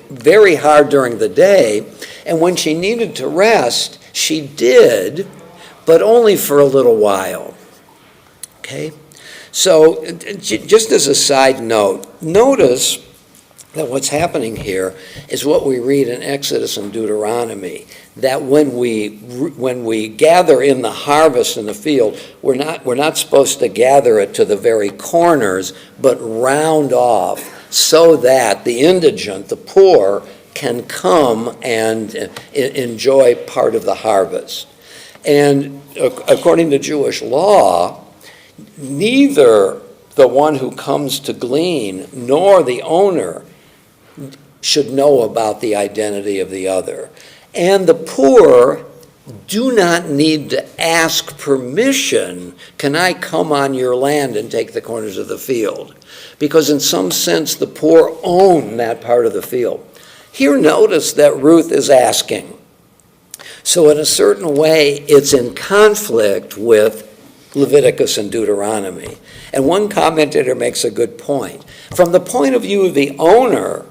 very hard during the day, and when she needed to rest, she did, but only for a little while. Okay? So just as a side note, notice that what's happening here is what we read in Exodus and Deuteronomy, that when we gather in the harvest in the field, we're not supposed to gather it to the very corners, but round off so that the indigent, the poor, can come and enjoy part of the harvest. And according to Jewish law, neither the one who comes to glean nor the owner should know about the identity of the other. And the poor do not need to ask permission, "Can I come on your land and take the corners of the field?" Because in some sense, the poor own that part of the field. Here, notice that Ruth is asking. So in a certain way, it's in conflict with Leviticus and Deuteronomy. And one commentator makes a good point. From the point of view of the owner,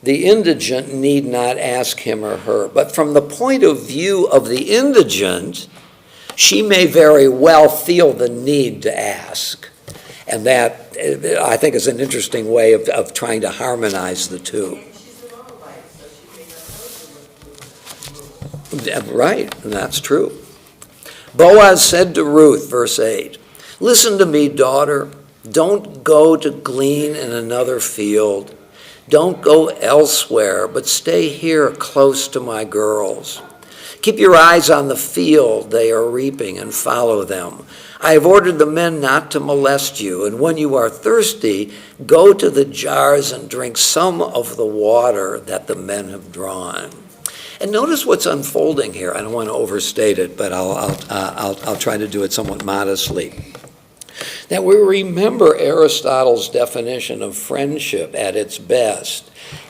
the indigent need not ask him or her. But from the point of view of the indigent, she may very well feel the need to ask. And that, I think, is an interesting way of trying to harmonize the two. And she's a Moabite, so she may not know the rules. Right, and that's true. Boaz said to Ruth, verse 8, "Listen to me, daughter. Don't go to glean in another field. Don't go elsewhere, but stay here close to my girls. Keep your eyes on the field they are reaping and follow them. I have ordered the men not to molest you, and when you are thirsty, go to the jars and drink some of the water that the men have drawn." And notice what's unfolding here. I don't want to overstate it, but I'll try to do it somewhat modestly. That we remember Aristotle's definition of friendship at its best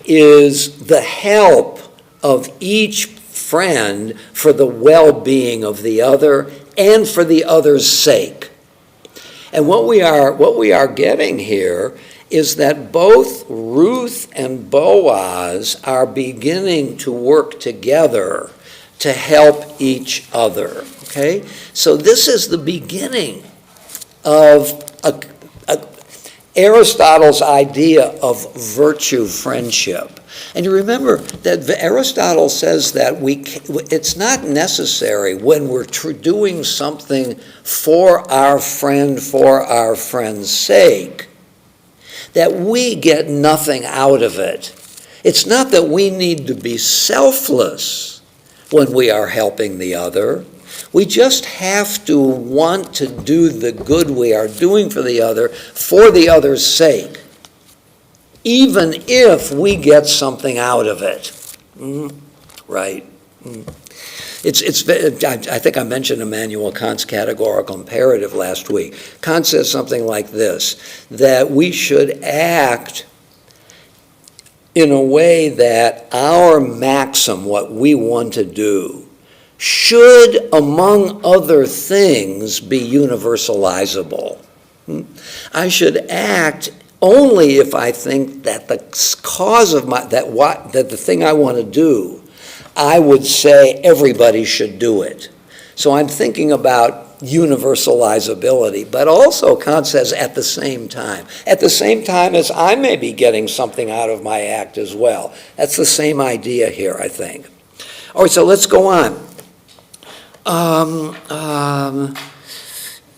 is the help of each friend for the well-being of the other and for the other's sake. And what we are getting here is that both Ruth and Boaz are beginning to work together to help each other. Okay? So this is the beginning of Aristotle's idea of virtue friendship. And you remember that Aristotle says that it's not necessary when we're doing something for our friend's sake, that we get nothing out of it. It's not that we need to be selfless when we are helping the other. We just have to want to do the good we are doing for the other's sake, even if we get something out of it. Right. I think I mentioned Immanuel Kant's categorical imperative last week. Kant says something like this, that we should act in a way that our maxim, what we want to do, should, among other things, be universalizable. I should act only if I think that the cause of that the thing I want to do, I would say everybody should do it. So I'm thinking about universalizability, but also Kant says at the same time as I may be getting something out of my act as well. That's the same idea here, I think. All right, so let's go on.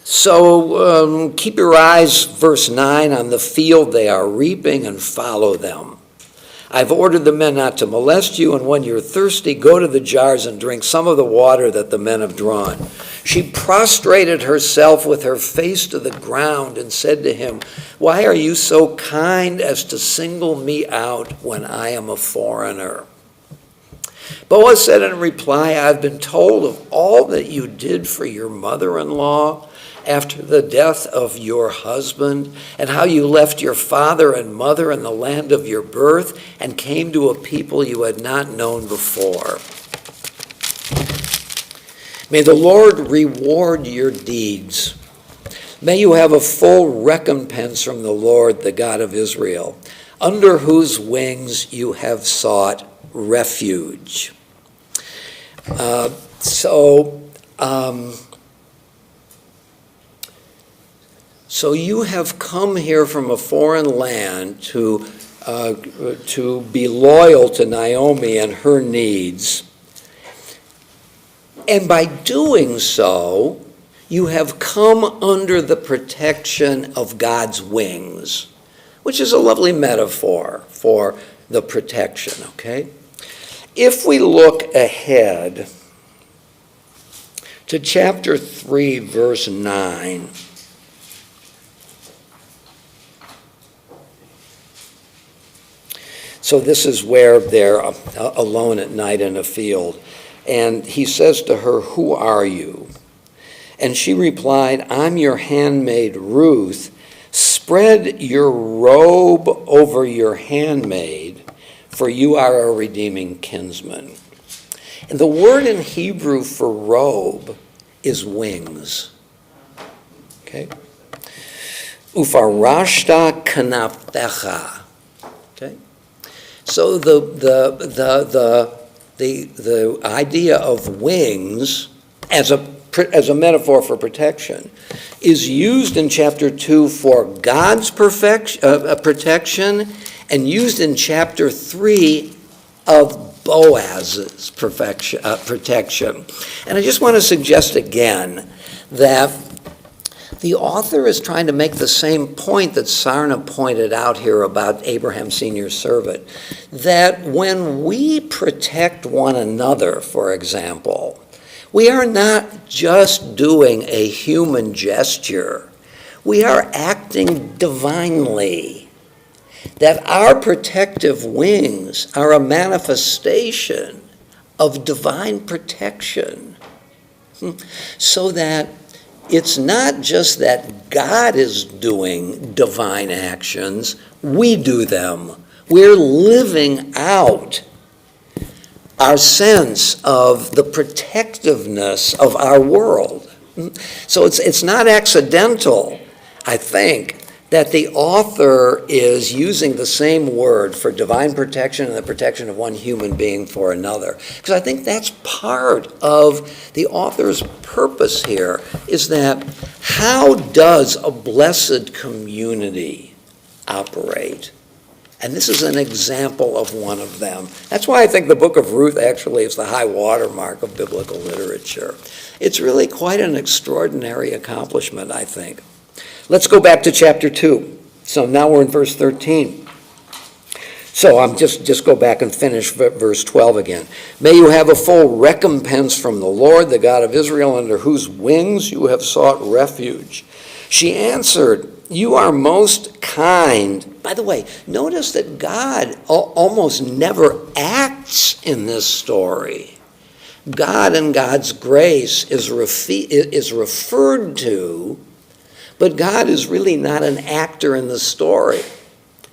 So keep your eyes, verse 9, on the field they are reaping and follow them. I've ordered the men not to molest you, and when you're thirsty, go to the jars and drink some of the water that the men have drawn. She prostrated herself with her face to the ground and said to him, "Why are you so kind as to single me out when I am a foreigner?" Boaz said in reply, "I've been told of all that you did for your mother-in-law after the death of your husband, and how you left your father and mother in the land of your birth and came to a people you had not known before. May the Lord reward your deeds. May you have a full recompense from the Lord, the God of Israel, under whose wings you have sought refuge." So you have come here from a foreign land to be loyal to Naomi and her needs. And by doing so, you have come under the protection of God's wings, which is a lovely metaphor for the protection, okay? If we look ahead to chapter 3, verse 9, so this is where they're alone at night in a field. And he says to her, "Who are you?" And she replied, "I'm your handmaid Ruth. Spread your robe over your handmaid, for you are a redeeming kinsman." And the word in Hebrew for robe is wings. Okay? Ufarashta kanafecha. Okay? So the idea of wings as a metaphor for protection is used in chapter 2 for God's protection, and used in chapter 3 of Boaz's protection. And I just want to suggest again that the author is trying to make the same point that Sarna pointed out here about Abraham Senior's servant, that when we protect one another, for example, we are not just doing a human gesture. We are acting divinely. That our protective wings are a manifestation of divine protection. So that it's not just that God is doing divine actions, we do them. We're living out our sense of the protectiveness of our world. So it's not accidental, I think, that the author is using the same word for divine protection and the protection of one human being for another. Because I think that's part of the author's purpose here, is that how does a blessed community operate? And this is an example of one of them. That's why I think the book of Ruth actually is the high watermark of biblical literature. It's really quite an extraordinary accomplishment, I think. Let's go back to chapter 2. So now we're in verse 13. So I'm just go back and finish verse 12 again. May you have a full recompense from the Lord, the God of Israel, under whose wings you have sought refuge. She answered, you are most kind. By the way, notice that God almost never acts in this story. God and God's grace is referred to, but God is really not an actor in the story,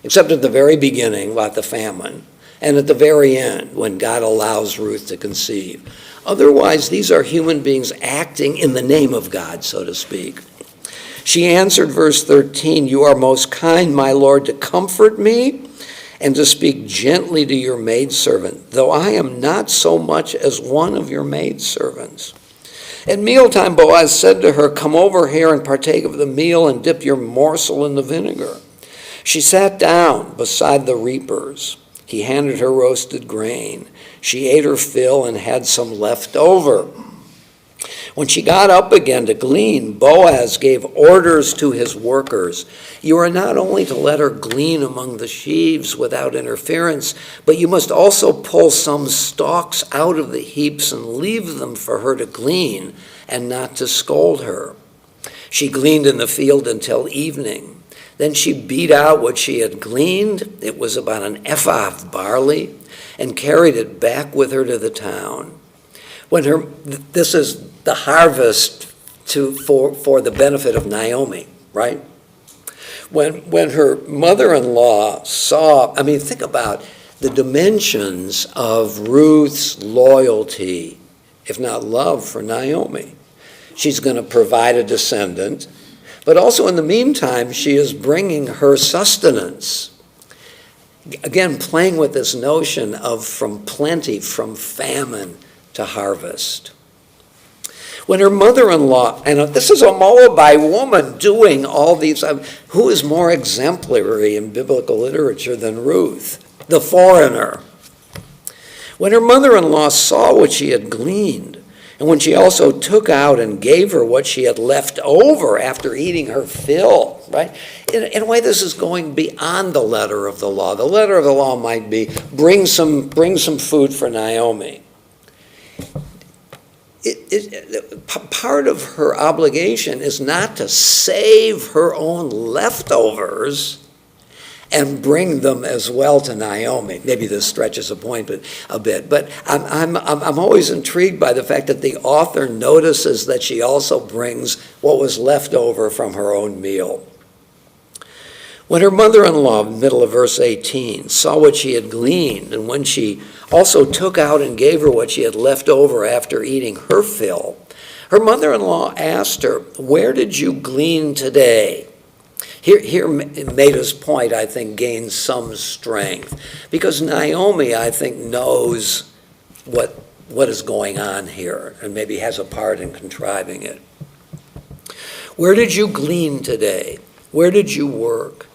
except at the very beginning about the famine, and at the very end when God allows Ruth to conceive. Otherwise, these are human beings acting in the name of God, so to speak. She answered, verse 13, you are most kind, my Lord, to comfort me and to speak gently to your maidservant, though I am not so much as one of your maidservants. At mealtime, Boaz said to her, come over here and partake of the meal and dip your morsel in the vinegar. She sat down beside the reapers. He handed her roasted grain. She ate her fill and had some left over. When she got up again to glean, Boaz gave orders to his workers. You are not only to let her glean among the sheaves without interference, but you must also pull some stalks out of the heaps and leave them for her to glean, and not to scold her. She gleaned in the field until evening. Then she beat out what she had gleaned. It was about an ephah of barley, and carried it back with her to the town. This is the harvest for the benefit of Naomi, right? When her mother-in-law saw, think about the dimensions of Ruth's loyalty, if not love, for Naomi. She's going to provide a descendant, but also in the meantime, she is bringing her sustenance. Again, playing with this notion of from plenty, from famine to harvest. When her mother-in-law, and this is a Moabite woman doing all these, who is more exemplary in biblical literature than Ruth, the foreigner? When her mother-in-law saw what she had gleaned, and when she also took out and gave her what she had left over after eating her fill, right? In a way, this is going beyond the letter of the law. The letter of the law might be, bring some food for Naomi. Part of her obligation is not to save her own leftovers and bring them as well to Naomi. Maybe this stretches a point a bit, but I'm always intrigued by the fact that the author notices that she also brings what was left over from her own meal. When her mother-in-law, middle of verse 18, saw what she had gleaned, and when she also took out and gave her what she had left over after eating her fill, her mother-in-law asked her, where did you glean today? Here Maida's point, I think, gains some strength, because Naomi, I think, knows what is going on here, and maybe has a part in contriving it. Where did you glean today? Where did you work?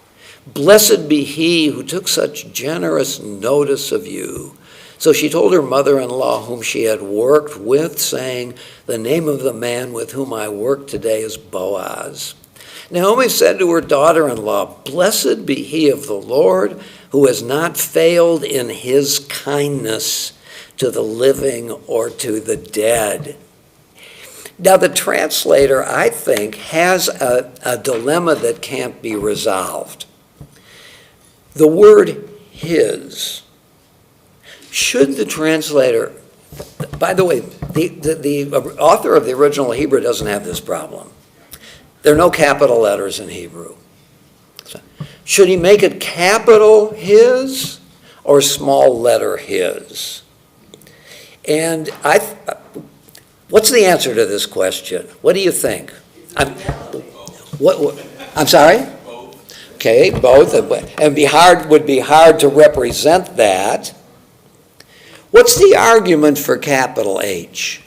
Blessed be he who took such generous notice of you. So she told her mother-in-law, whom she had worked with, saying, the name of the man with whom I work today is Boaz. Naomi said to her daughter-in-law, blessed be he of the Lord, who has not failed in his kindness to the living or to the dead. Now, the translator, I think, has a dilemma that can't be resolved. The word his. Should the translator, by the way, the author of the original Hebrew doesn't have this problem. There are no capital letters in Hebrew. Should he make it capital his or small letter his? And what's the answer to this question? What do you think? I'm sorry? Okay, both. And would be hard to represent that. What's the argument for capital H?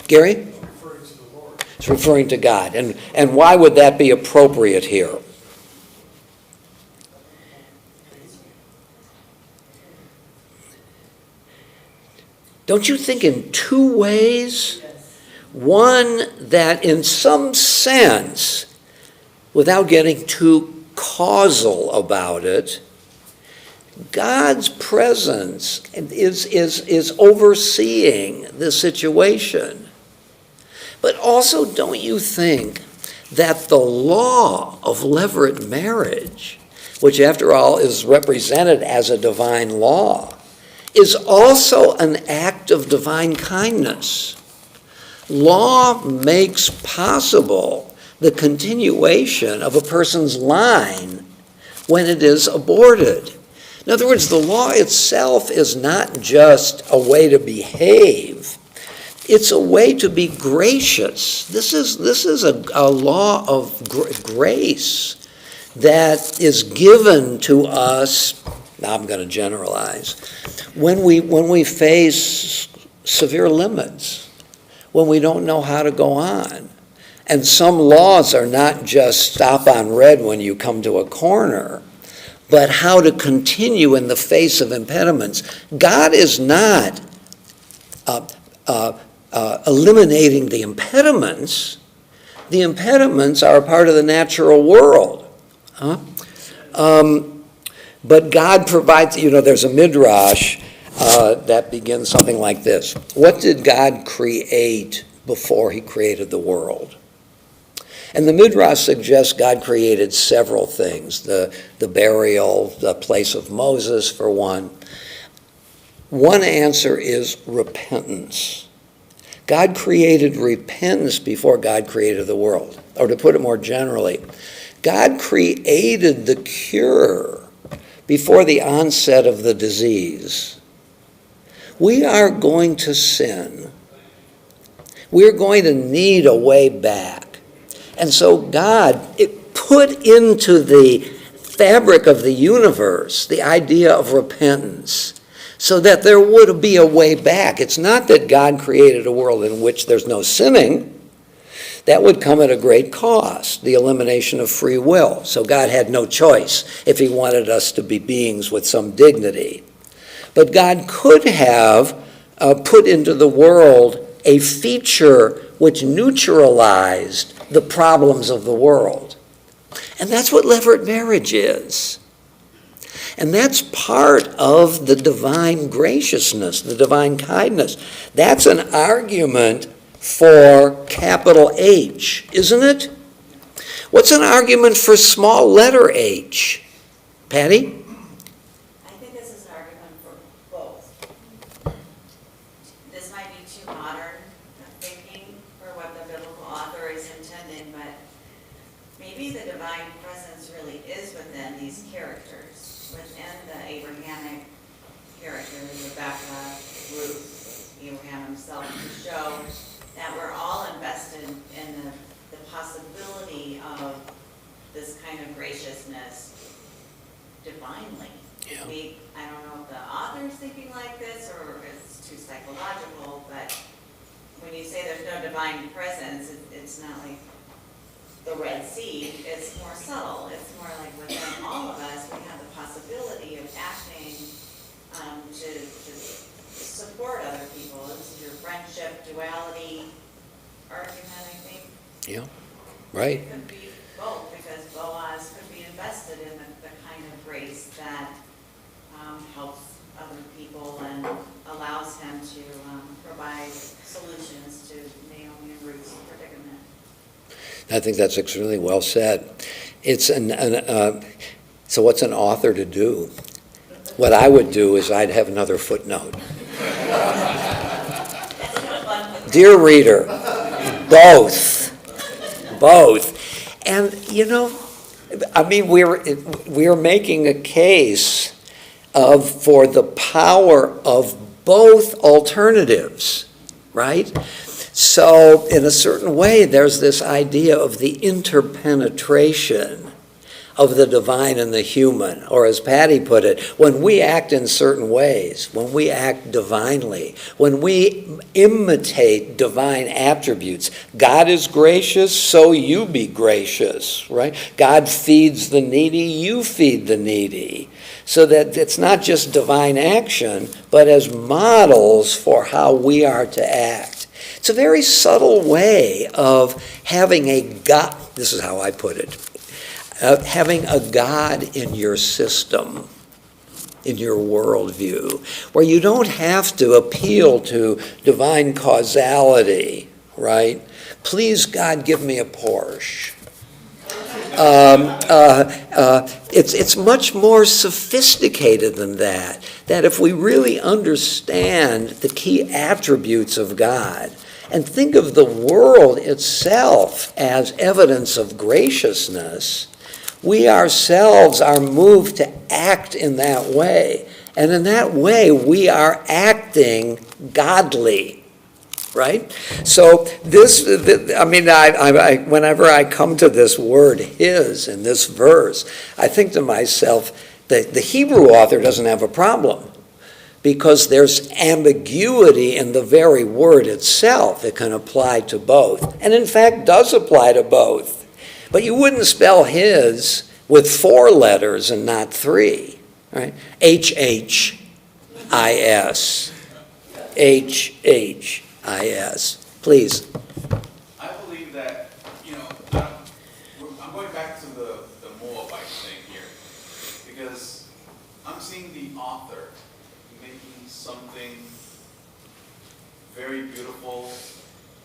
Gary? It's referring to God. And why would that be appropriate here? Don't you think in two ways? One, that in some sense, without getting too causal about it, God's presence is overseeing the situation. But also, don't you think that the law of levirate marriage, which after all is represented as a divine law, is also an act of divine kindness? Law makes possible the continuation of a person's line when it is aborted. In other words, the law itself is not just a way to behave. It's a way to be gracious. This is a law of grace that is given to us. Now I'm going to generalize. When we face severe limits, when we don't know how to go on, and some laws are not just stop on red when you come to a corner, but how to continue in the face of impediments. God is not eliminating the impediments. The impediments are a part of the natural world. But God provides, there's a midrash that begins something like this. What did God create before he created the world? And the midrash suggests God created several things. The burial, the place of Moses, for one. One answer is repentance. God created repentance before God created the world. Or to put it more generally, God created the cure before the onset of the disease. We are going to sin. We're going to need a way back. And so God put into the fabric of the universe the idea of repentance so that there would be a way back. It's not that God created a world in which there's no sinning. That would come at a great cost, the elimination of free will. So God had no choice if he wanted us to be beings with some dignity. But God could have put into the world a feature which neutralized the problems of the world. And that's what levirate marriage is. And that's part of the divine graciousness, the divine kindness. That's an argument for capital H, isn't it? What's an argument for small letter h? Patty? I think this is an argument for both. This might be too modern thinking for what the biblical author is intending, but maybe the divine presence really is within these characters, within the Abrahamic characters, Rebecca, Ruth, Abraham himself, to show that we're all invested in the possibility of this kind of graciousness divinely. Yeah. I don't know if the author's thinking like this or if it's too psychological, but when you say there's no divine presence, it's not like the Red Sea, it's more subtle. It's more like within all of us, we have the possibility of acting to support other people. This is your friendship duality argument, I think. Yeah, right. It could be both, because Boaz could be invested in the kind of grace that helps other people and allows him to provide solutions to Naomi and Ruth's predicament. I think that's extremely well said. So what's an author to do? What I would do is I'd have another footnote. Dear reader, both. And, I mean, we're making a case for the power of both alternatives, right? So in a certain way, there's this idea of the interpenetration of the divine and the human, or as Patty put it, when we act in certain ways, when we act divinely, when we imitate divine attributes, God is gracious, so you be gracious, right? God feeds the needy, you feed the needy. So that it's not just divine action, but as models for how we are to act. It's a very subtle way of having a God, this is how I put it, having a God in your system, in your worldview, where you don't have to appeal to divine causality, right? Please, God, give me a Porsche. It's much more sophisticated than that. That if we really understand the key attributes of God and think of the world itself as evidence of graciousness, we ourselves are moved to act in that way. And in that way, we are acting godly. Right? So whenever I come to this word his in this verse, I think to myself that the Hebrew author doesn't have a problem because there's ambiguity in the very word itself. It can apply to both, and in fact does apply to both. But you wouldn't spell his with 4 letters and not 3, right? H-H-I-S. H-H-I-S. Please. I believe that, I'm going back to the Moabite thing here, because I'm seeing the author making something very beautiful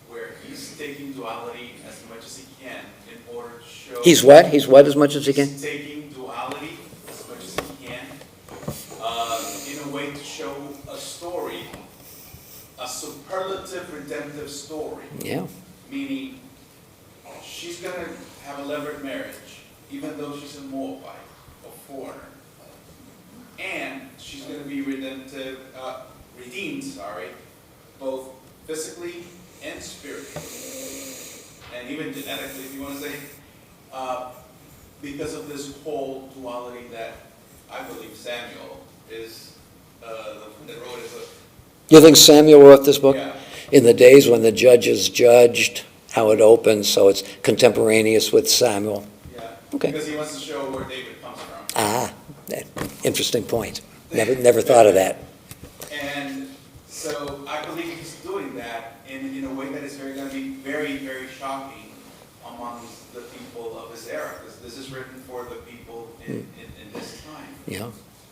where he's taking duality as much as he can in order to show... He's what? He's what as much as he can? He's taking duality as much as he can in a way to show a story, a superlative redemptive story. Yeah. Meaning, she's going to have a levirate marriage, even though she's a Moabite, a foreigner. And she's going to be redeemed, both physically and spiritually. And even genetically, if you want to say, because of this whole duality that I believe Samuel is the one that wrote it. You think Samuel wrote this book? Yeah. In the days when the judges judged, how it opens, so it's contemporaneous with Samuel. Yeah. Okay. Because he wants to show where David comes from. Interesting point. Never thought of that. And so I believe he's doing that in a way that is going to be very, very shocking among the people of his era. Because this is written for the people in this time. Yeah.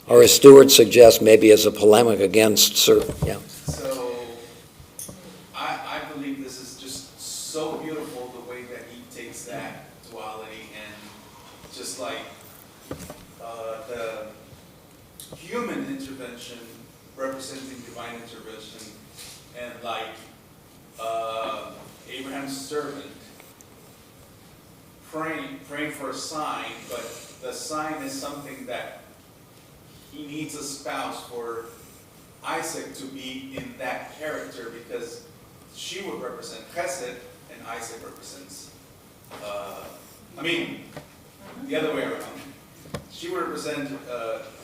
Or as Stewart suggests, maybe as a polemic against certain, yeah. So I believe this is just so beautiful the way that he takes that duality and just like the human intervention representing divine intervention, and like Abraham's servant praying for a sign, but the sign is something that he needs a spouse for Isaac to be in that character, because she would represent Chesed and Isaac represents, The other way around. She would represent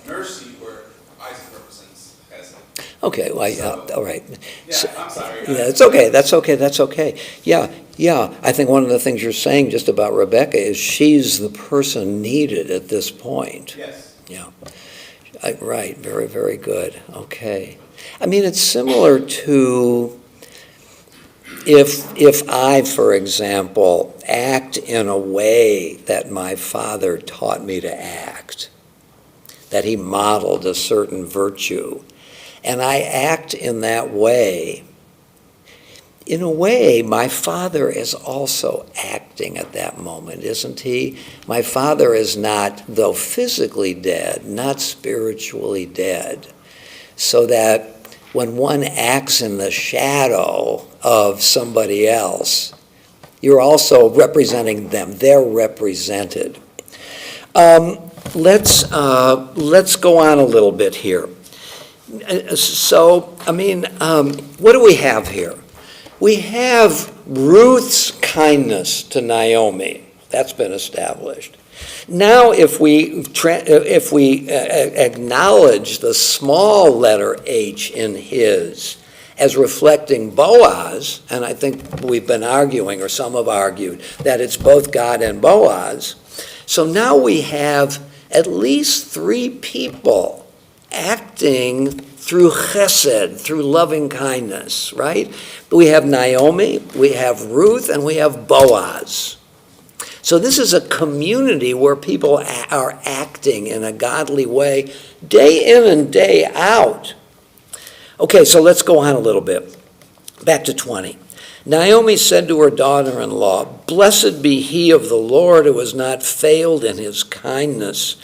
mercy where Isaac represents Hesed. Okay, well, all right. Yeah, I'm sorry. Yeah, it's okay, that's okay. Yeah, I think one of the things you're saying just about Rebecca is she's the person needed at this point. Yes. Yeah, right, very, very good, okay. I mean, it's similar to if I, for example, act in a way that my father taught me to act, that he modeled a certain virtue, and I act in that way, in a way, my father is also acting at that moment, isn't he? My father is not, though physically dead, not spiritually dead. So that when one acts in the shadow of somebody else, you're also representing them. They're represented. Let's go on a little bit here. So, I mean, what do we have here? We have Ruth's kindness to Naomi. That's been established. Now, if we acknowledge the small letter H in his as reflecting Boaz, and I think we've been arguing, or some have argued, that it's both God and Boaz, so now we have at least three people acting through chesed, through loving kindness, right? We have Naomi, we have Ruth, and we have Boaz. So this is a community where people are acting in a godly way day in and day out. Okay, so let's go on a little bit. Back to 20. Naomi said to her daughter-in-law, "Blessed be he of the Lord who has not failed in his kindness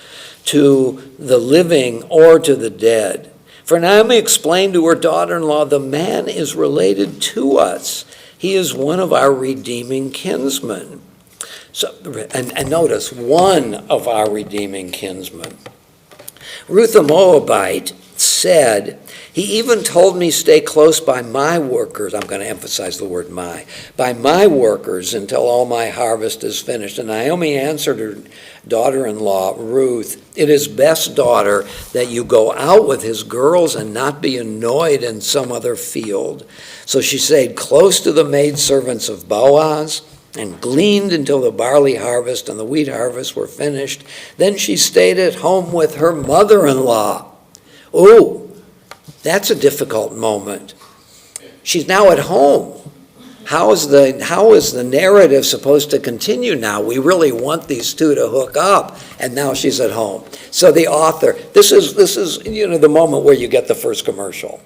to the living or to the dead." For Naomi explained to her daughter-in-law, "The man is related to us. He is one of our redeeming kinsmen." So, and notice, one of our redeeming kinsmen. Ruth the Moabite said, "He even told me stay close by my workers." I'm going to emphasize the word by my workers until all my harvest is finished. And Naomi answered her daughter-in-law, Ruth, "It is best, daughter, that you go out with his girls and not be annoyed in some other field." So she stayed close to the maidservants of Boaz and gleaned until the barley harvest and the wheat harvest were finished. Then she stayed at home with her mother-in-law. Oh, that's a difficult moment. She's now at home. How is the narrative supposed to continue now? We really want these two to hook up, and now she's at home. So the author, this is the moment where you get the first commercial.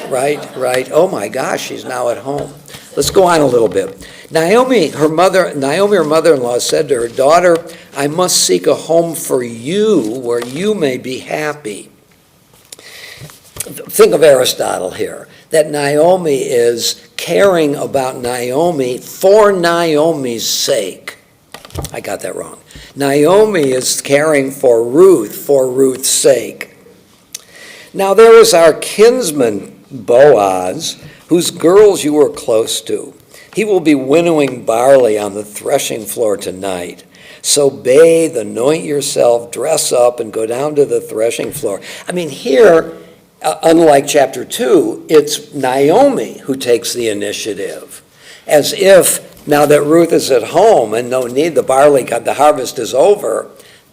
Right. Oh my gosh, she's now at home. Let's go on a little bit. Naomi, her mother-in-law, said to her daughter, "I must seek a home for you where you may be happy." Think of Aristotle here, that Naomi is caring about Naomi for Naomi's sake. I got that wrong. Naomi is caring for Ruth's sake. Now there is our kinsman Boaz, whose girls you were close to. He will be winnowing barley on the threshing floor tonight. So bathe, anoint yourself, dress up, and go down to the threshing floor. I mean, here, unlike chapter 2, it's Naomi who takes the initiative. As if, now that Ruth is at home and no need, the harvest is over,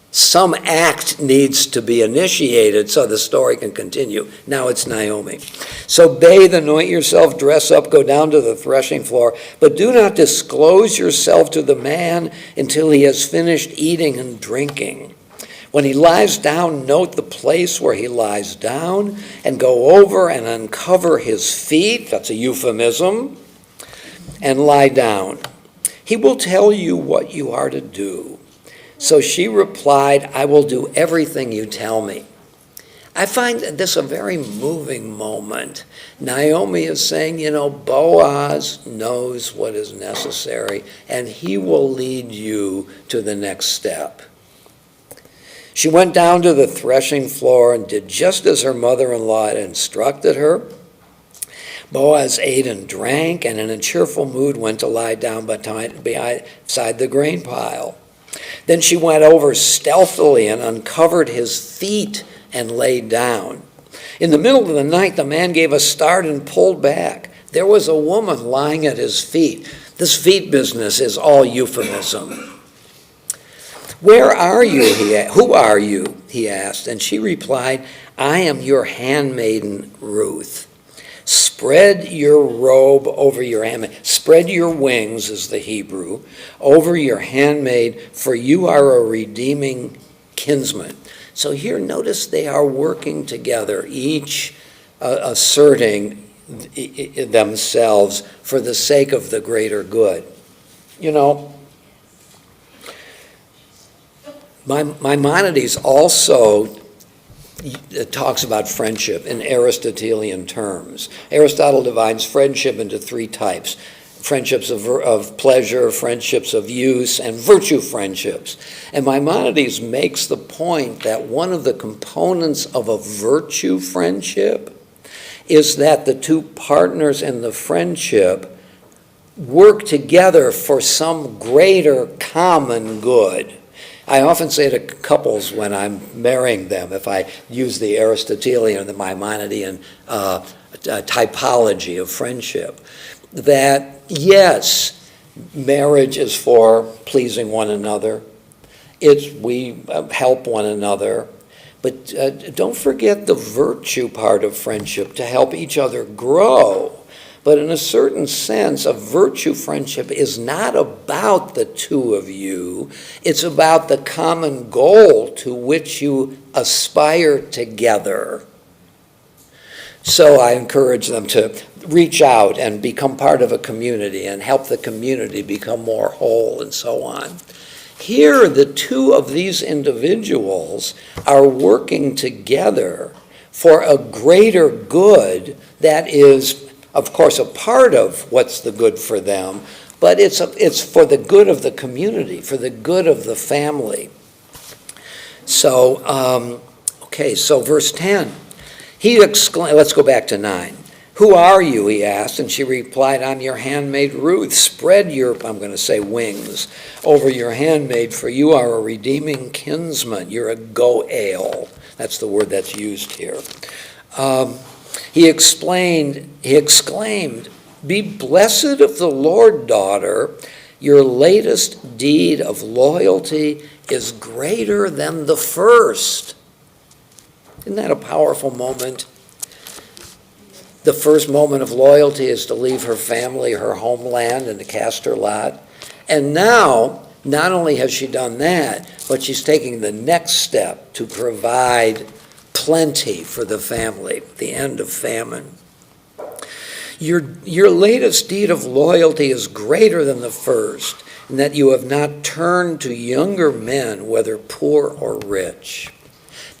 some act needs to be initiated so the story can continue. Now it's Naomi. So bathe, anoint yourself, dress up, go down to the threshing floor, but do not disclose yourself to the man until he has finished eating and drinking. When he lies down, note the place where he lies down and go over and uncover his feet, that's a euphemism, and lie down. He will tell you what you are to do. So she replied, "I will do everything you tell me." I find this a very moving moment. Naomi is saying, Boaz knows what is necessary, and he will lead you to the next step. She went down to the threshing floor and did just as her mother-in-law had instructed her. Boaz ate and drank, and in a cheerful mood went to lie down beside the grain pile. Then she went over stealthily and uncovered his feet and lay down. In the middle of the night, the man gave a start and pulled back. There was a woman lying at his feet. This feet business is all euphemism. Where are you? Who are you? He asked. And she replied, I am your handmaiden, Ruth. Spread your robe over your handmaid. Spread your wings, is the Hebrew, over your handmaid, for you are a redeeming kinsman. So here, notice they are working together, each asserting themselves for the sake of the greater good. You know, Maimonides also talks about friendship in Aristotelian terms. Aristotle divides friendship into three types: friendships of pleasure, friendships of use, and virtue friendships. And Maimonides makes the point that one of the components of a virtue friendship is that the two partners in the friendship work together for some greater common good. I often say to couples when I'm marrying them, if I use the Aristotelian or the Maimonidean typology of friendship, that yes, marriage is for pleasing one another. We help one another. But don't forget the virtue part of friendship, to help each other grow. But in a certain sense, a virtue friendship is not about the two of you. It's about the common goal to which you aspire together. So I encourage them to reach out and become part of a community and help the community become more whole and so on. Here, the two of these individuals are working together for a greater good that is, of course, a part of what's the good for them, but it's for the good of the community, for the good of the family. So, so verse 10. He exclaimed, let's go back to 9. Who are you, he asked, and she replied, I'm your handmaid Ruth. Spread your, I'm going to say wings, over your handmaid, for you are a redeeming kinsman. You're a goel. That's the word that's used here. He exclaimed, be blessed of the Lord, daughter. Your latest deed of loyalty is greater than the first. Isn't that a powerful moment? The first moment of loyalty is to leave her family, her homeland, and to cast her lot. And now, not only has she done that, but she's taking the next step to provide plenty for the family, the end of famine. Your latest deed of loyalty is greater than the first, in that you have not turned to younger men, whether poor or rich.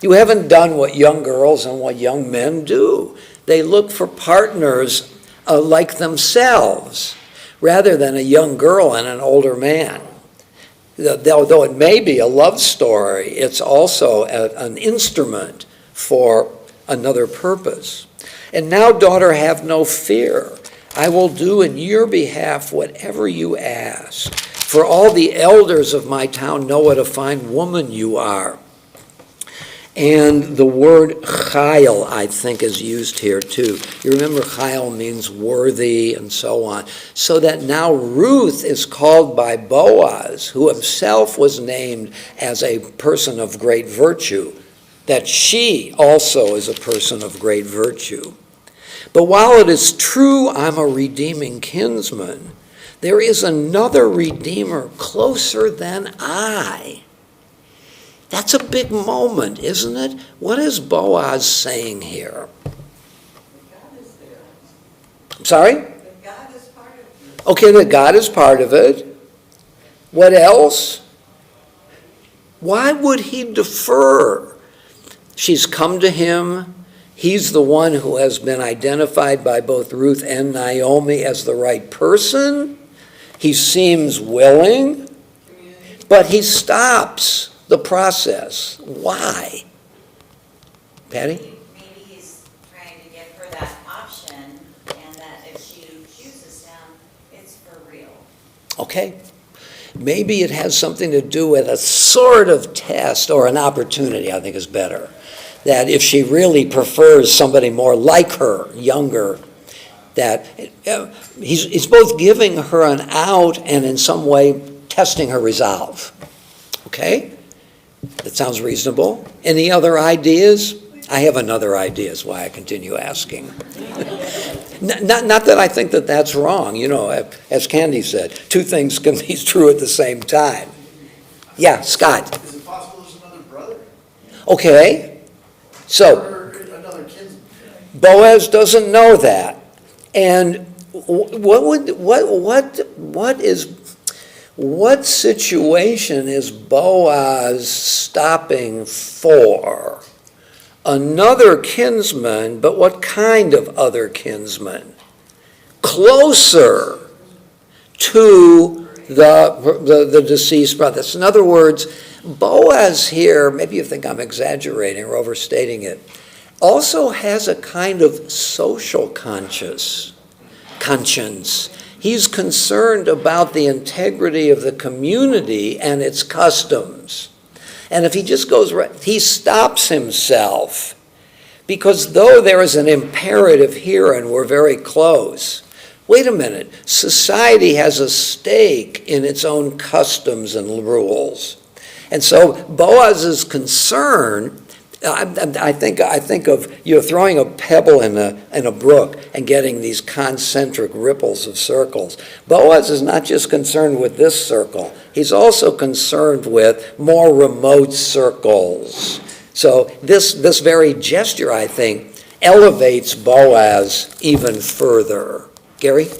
You haven't done what young girls and what young men do. They look for partners like themselves, rather than a young girl and an older man. Though it may be a love story, it's also an instrument for another purpose. And now, daughter, have no fear. I will do in your behalf whatever you ask. For all the elders of my town know what a fine woman you are. And the word chayil, I think, is used here too. You remember chayil means worthy and so on. So that now Ruth is called by Boaz, who himself was named as a person of great virtue, that she also is a person of great virtue. But while it is true I'm a redeeming kinsman, there is another redeemer closer than I. That's a big moment, isn't it? What is Boaz saying here? God is there. I'm sorry? That God is part of it. Okay, that God is part of it. What else? Why would he defer? She's come to him. He's the one who has been identified by both Ruth and Naomi as the right person. He seems willing, but he stops the process. Why? Patty? Maybe he's trying to give her that option, and that if she chooses him, it's for real. Okay. maybe it has something to do with a sort of test or an opportunity, I think is better. That if she really prefers somebody more like her, younger, that he's both giving her an out and in some way testing her resolve. Okay? That sounds reasonable. Any other ideas? I have another idea, is why I continue asking. Not that I think that that's wrong. You know, as Candy said, two things can be true at the same time. Yeah, Scott. Is it possible there's another brother? Okay. So, Or another kinsman? Boaz doesn't know that. And what situation is Boaz stopping for? Another kinsman, but what kind of other kinsman? Closer to the deceased brothers. In other words, Boaz here, maybe you think I'm exaggerating or overstating it, also has a kind of social conscience. He's concerned about the integrity of the community and its customs. And if he just goes right, he stops himself. Because though there is an imperative here and we're very close, wait a minute, society has a stake in its own customs and rules. And so Boaz's concern, I think of throwing a pebble in a brook and getting these concentric ripples of circles. Boaz is not just concerned with this circle, he's also concerned with more remote circles. So this very gesture, I think, elevates Boaz even further. Gary? So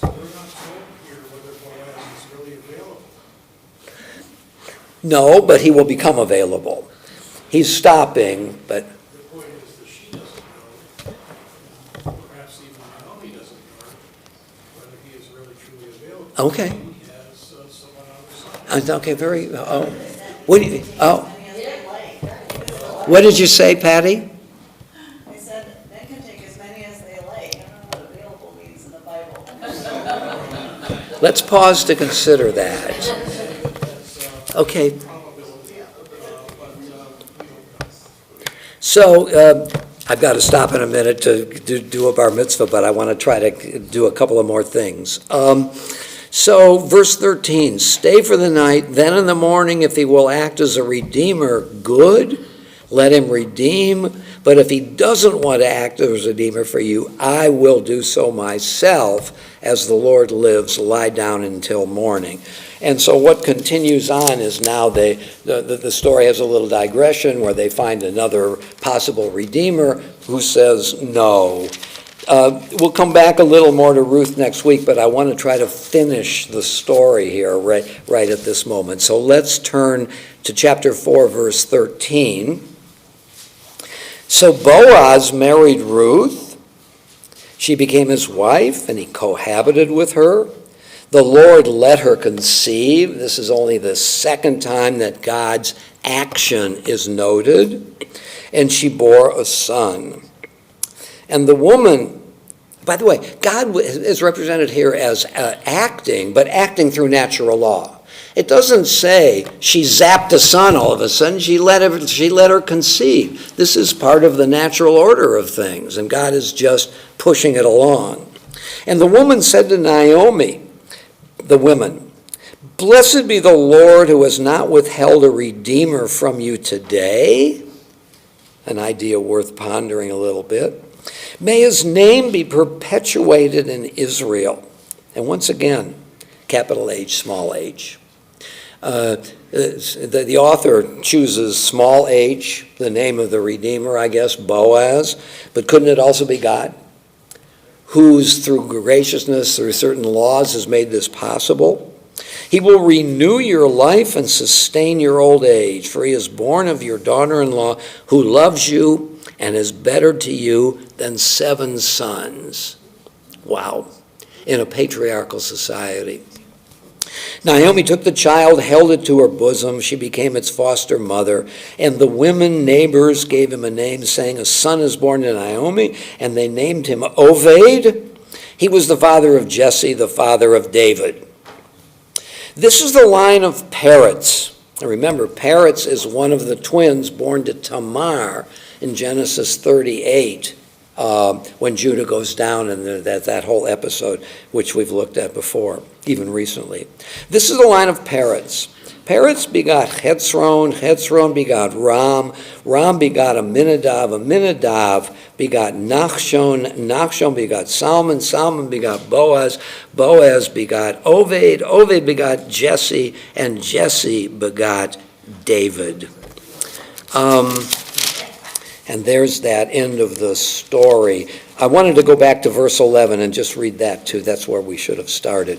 we're not told here whether Boaz is really available. No, but he will become available. He's stopping, but... The point is that she doesn't know, perhaps even Naomi doesn't know, whether he is really truly available. Okay. He has someone on his side. Okay, what did you say, Patty? I said, they can take as many as they like. I don't know what available means in the Bible. Let's pause to consider that. Okay. So I've got to stop in a minute to do a bar mitzvah, but I want to try to do a couple of more things. So verse 13, stay for the night, then in the morning if he will act as a redeemer, good, let him redeem. But if he doesn't want to act as a redeemer for you, I will do so myself, as the Lord lives, lie down until morning. And so what continues on is now the story has a little digression where they find another possible redeemer who says no. We'll come back a little more to Ruth next week, but I want to try to finish the story here right at this moment. So let's turn to chapter 4, verse 13. So Boaz married Ruth. She became his wife, and he cohabited with her. The Lord let her conceive. This is only the second time that God's action is noted. And she bore a son. And the woman, by the way, God is represented here as acting, but acting through natural law. It doesn't say she zapped a son all of a sudden. She let her conceive. This is part of the natural order of things, and God is just pushing it along. And the woman said to Naomi, the women, blessed be the Lord who has not withheld a redeemer from you today. An idea worth pondering a little bit. May his name be perpetuated in Israel. And once again, capital H, small h. The author chooses small h, the name of the Redeemer, I guess, Boaz. But couldn't it also be God? Who's through graciousness, through certain laws, has made this possible. He will renew your life and sustain your old age, for he is born of your daughter-in-law who loves you and is better to you than 7 sons. Wow. In a patriarchal society. Naomi took the child, held it to her bosom. She became its foster mother. And the women neighbors gave him a name, saying, a son is born to Naomi. And they named him Oved. He was the father of Jesse, the father of David. This is the line of Peretz. Now remember, Peretz is one of the twins born to Tamar in Genesis 38, when Judah goes down, and that whole episode, which we've looked at before, even recently. This is the line of Peretz. Peretz begot Hetzron, Hetzron begot Ram, Ram begot Aminadav, Aminadav begot Nachshon, Nachshon begot Salmon, Salmon begot Boaz, Boaz begot Oved, Oved begot Jesse, and Jesse begot David. And there's that end of the story. I wanted to go back to verse 11 and just read that too. That's where we should have started.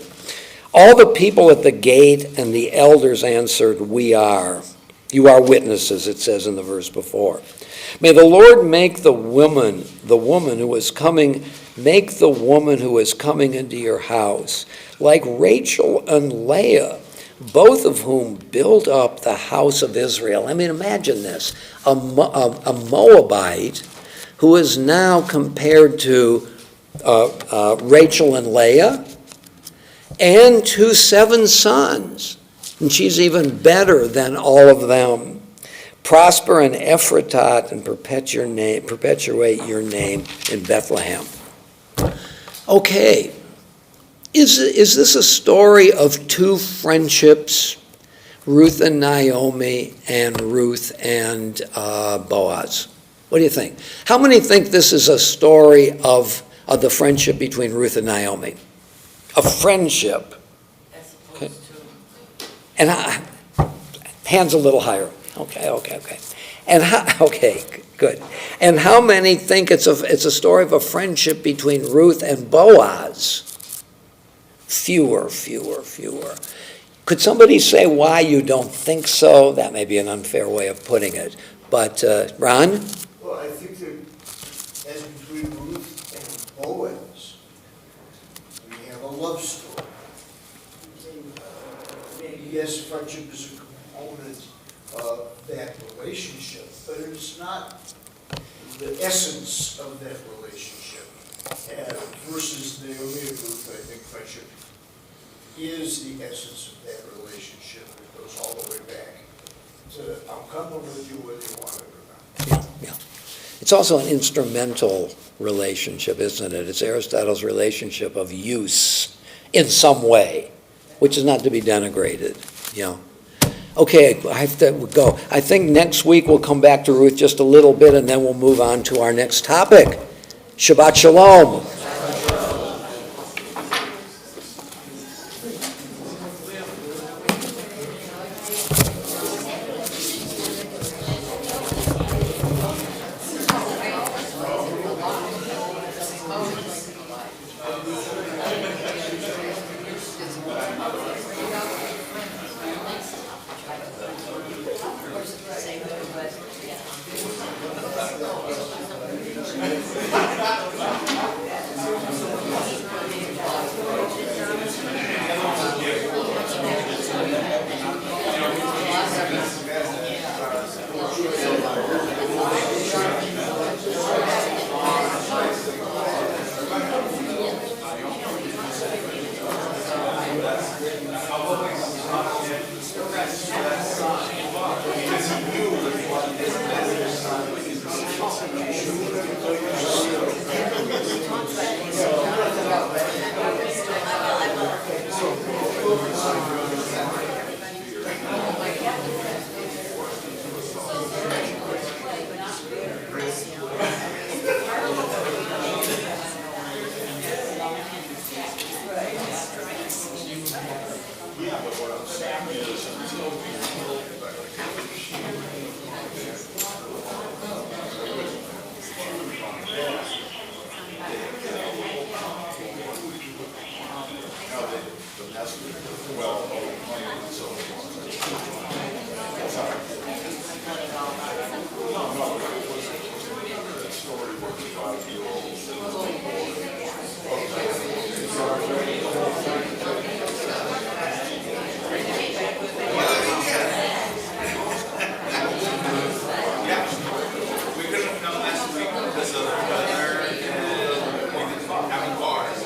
All the people at the gate and the elders answered, "We are." You are witnesses, it says in the verse before. May the Lord make the woman who is coming, make the woman who is coming into your house, like Rachel and Leah, both of whom built up the house of Israel. I mean, imagine this, a Moabite who is now compared to Rachel and Leah, and to 7 sons. And she's even better than all of them. Prosper in Ephratat and perpetuate your name in Bethlehem. Okay, is this a story of 2 friendships, Ruth and Naomi and Ruth and Boaz? What do you think? How many think this is a story of the friendship between Ruth and Naomi? A friendship. Okay. And hands a little higher. Okay. And okay, good. And how many think it's a story of a friendship between Ruth and Boaz? Fewer. Could somebody say why you don't think so? That may be an unfair way of putting it. But Ron? Well, I think that as between Ruth and Boaz, a love story. Yes, friendship is a component of that relationship, but it's not the essence of that relationship. And versus Naomi and Ruth, I think friendship is the essence of that relationship. It goes all the way back to I'm coming with you whether you want it or not. Yeah. It's also an instrumental relationship, isn't it? It's Aristotle's relationship of use in some way, which is not to be denigrated. Okay, I have to go. I think next week we'll come back to Ruth just a little bit, and then we'll move on to our next topic. Shabbat Shalom. Bars.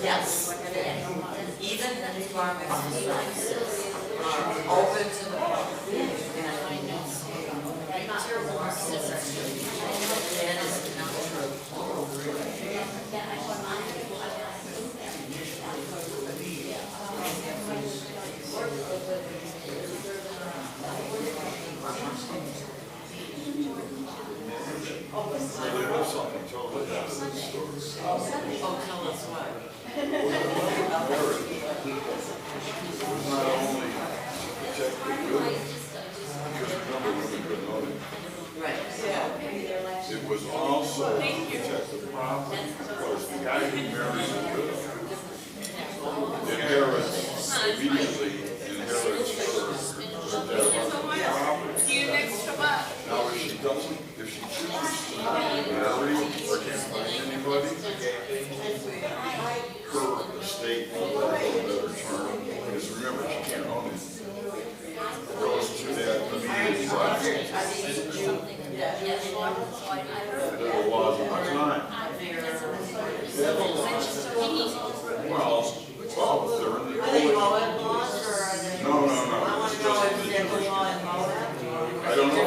Yes. Even the pharmacies are open to the public. And terrible that is not true. Something totally different story. Oh, tell us what. It was not only to protect the good, because remember women couldn't own it. Right. It was also to protect the property, because the guy who marries a widow inherits, immediately inherits her dead property. See you next month. Now, if she doesn't, if she chooses to not marry or can't find anybody, her estate will have a better term, because remember, she can't own it. It goes to that immediate trust. There were laws at the time. Well, they're in the old. No, it's just the Jewish. I don't know.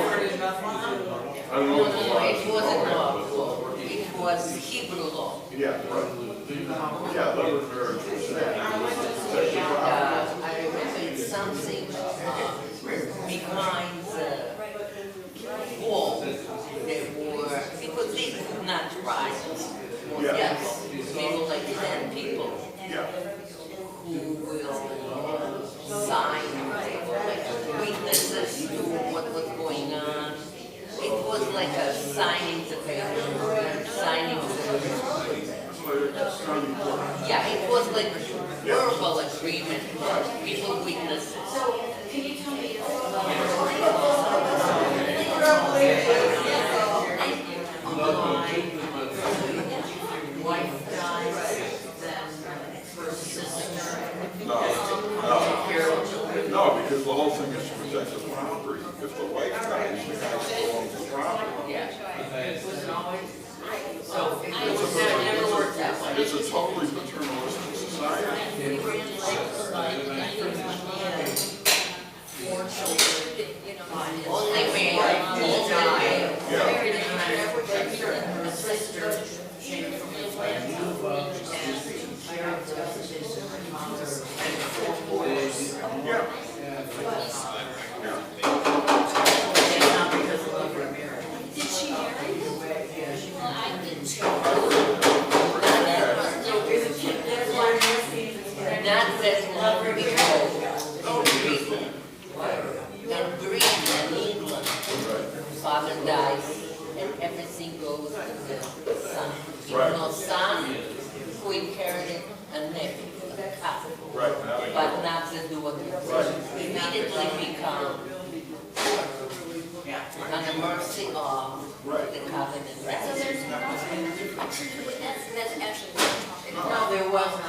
I don't know what the law is. It wasn't law, it was Hebrew law. Yeah, right. Yeah, love and marriage was that. I remember something behind the wall. There were, because they could not write. Yeah. Yes, there were like 10 people Yeah. who will sign, like witnesses to what was going on. It was like a signing the paper, signing the. Yeah, it was like verbal agreement, people witnesses. So, can you tell me? Wife dies, then her sister. No, because the whole thing is to protect the property. If the wife dies, the guy still owns the property. Yeah. So it never worked that way. It's a totally paternalistic society. Four children, only man, all died. Her sister came from the land and married her mother and 4 boys. Yeah. And not because of love or marriage. Did she marry him? Well, I didn't. That's why I'm asking, not that love or marriage. And in England, father dies and everything goes to the son. Even though son who inherited a nephew, a cousin, but not the daughter. Immediately become the mercy of the covenant. So there's nothing different, that's actually what I'm talking about. No, there wasn't.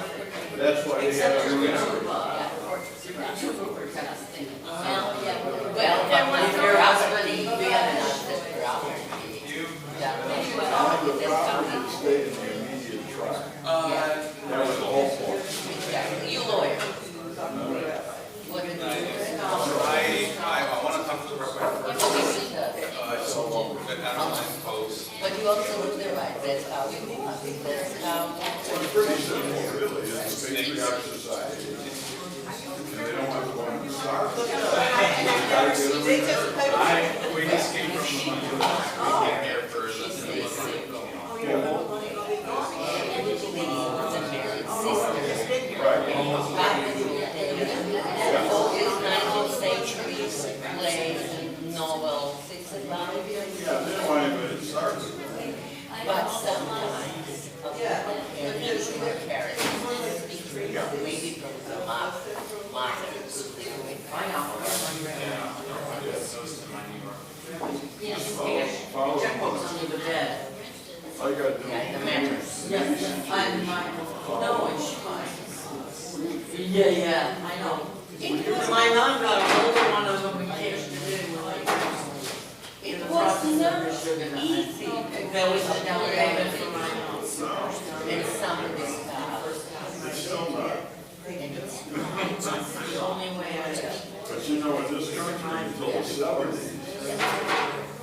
That's why they have a Well, if your husband, you have not sister out there. the property stayed in the immediate tribe. That was the whole point. You lawyer. What did you do? I want to talk to the representative. But you also look the right, that's how we do it. That's how. It's pretty simple, really. It's a patriarch society. And they don't have to go on the stars. We just came from we came here for the Novels, it's about Yeah, they don't want anybody to start. but sometimes, if you were carried, maybe from the mother, I know. Follow Checkbooks under the bed. All you gotta do Yeah, the is. mattress. I'm no, it's fine. Yeah, I know. My mom got a hold of one of them, we came to do. In the process of the sugar, there was a down payment for my house. And some of this It's still not. and it's the only way I got. But you know, in this country, until the '70s,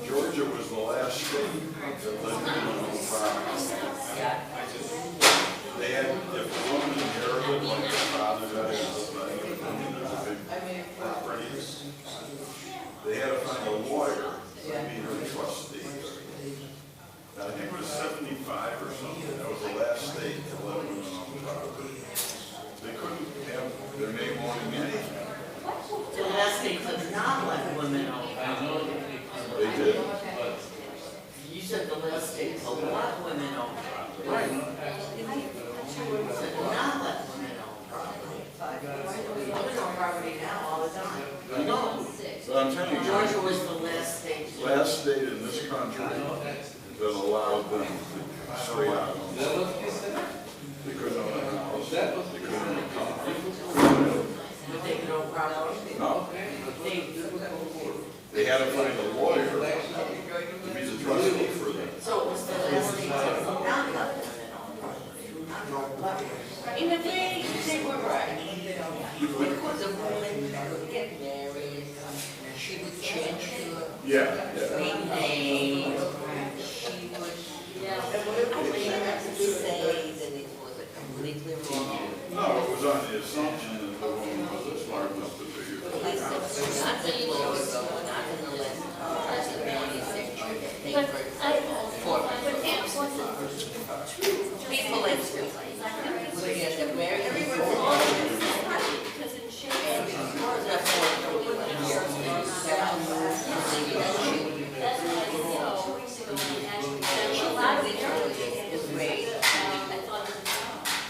Georgia was the last state that let women own property. They had, if a woman inherited, like her father died, and there's a big property, they had to find a lawyer to be her trustee. I think it was 75 or something, that was the last state to let women own property. They couldn't have their name owning anything. The last thing does not let women own property. They did. You said the last state to let women own property. Right. Said to not let women own property. Women own property now all the time. I know, but I'm telling you, Georgia was the last state. last state in this country that allowed them to straight out own property. They couldn't own a house, they couldn't own a car. But they could own property. No, they had to find a lawyer to be the trustee for them. So it was the last state to not let women own property. In the day, they were right. Because a woman would get married, she would change her Yeah. name, she would, say that it was a completely wrong. No, it was on the assumption that the woman was smart enough to figure it out. Not that long ago, not in the last 20th century, they were for people in school. We had a very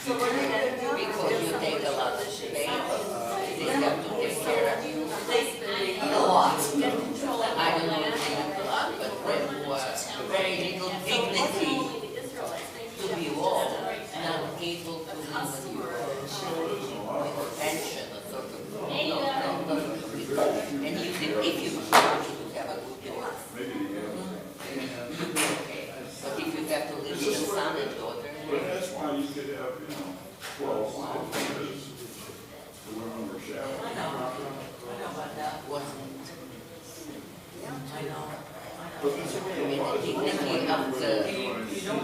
because you take a lot of space, they have to take care of you. A lot. I don't know if they have a lot, but there was very little dignity to be all, not able to live with pension, a sort of, and you can, if you want to have a good life. But if you have to live with a son and daughter. But that's why you could have, 12 wives, because the women were shallow. I know, but that wasn't, I know. But that's the way it was. You don't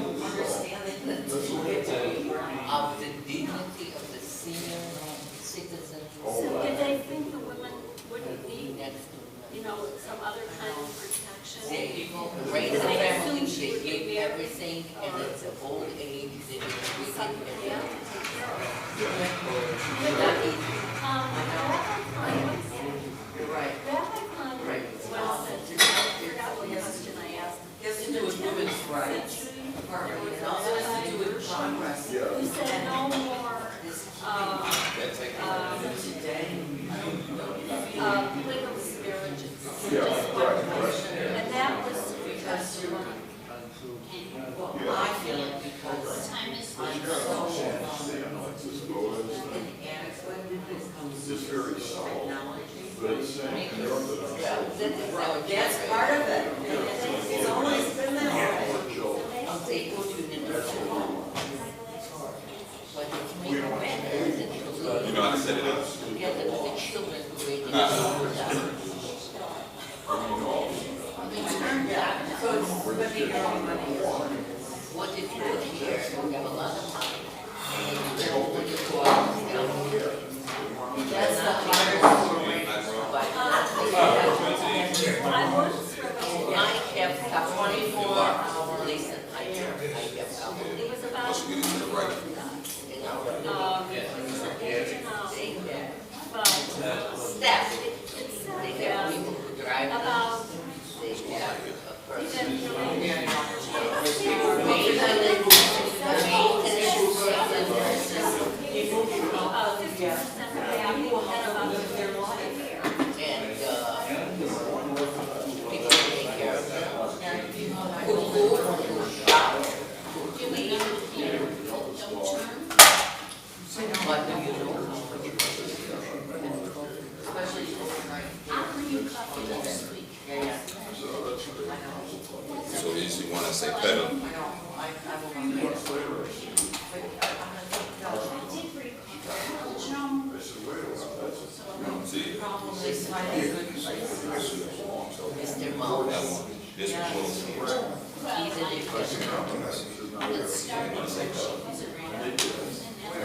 understand it, of the dignity of the senior citizens. So did they think the women wouldn't need, Next to some other kind of protection? they raise a family, they give everything, and it's an old age, they do everything. Not easy. You're right. Rabbi Klein Right. was, I forgot what question I asked. Has to do with women's rights. It also has to do with progress. You said no more, polygamy marriages. Yeah, right. And that That's part of it. It's always been that way. I'll say, go to the nursery. But it's made of banners and You know how to set it up? yeah, the children great. It turned out, so it's gonna be your own money. What if you live here, you have a lot of money, and you go when you go out, down here. That's the hardest way. I have 24 hours, listen, I have It was about, Once you get into the right. staff, they have people who drive about, they have a person. about 50% of the people and about 50% here. And people take care of them. Cook food, shop, clean. What do you know? Especially this week. Yeah. So you want to say better? See, Mr. Mouse. this one. He's a different.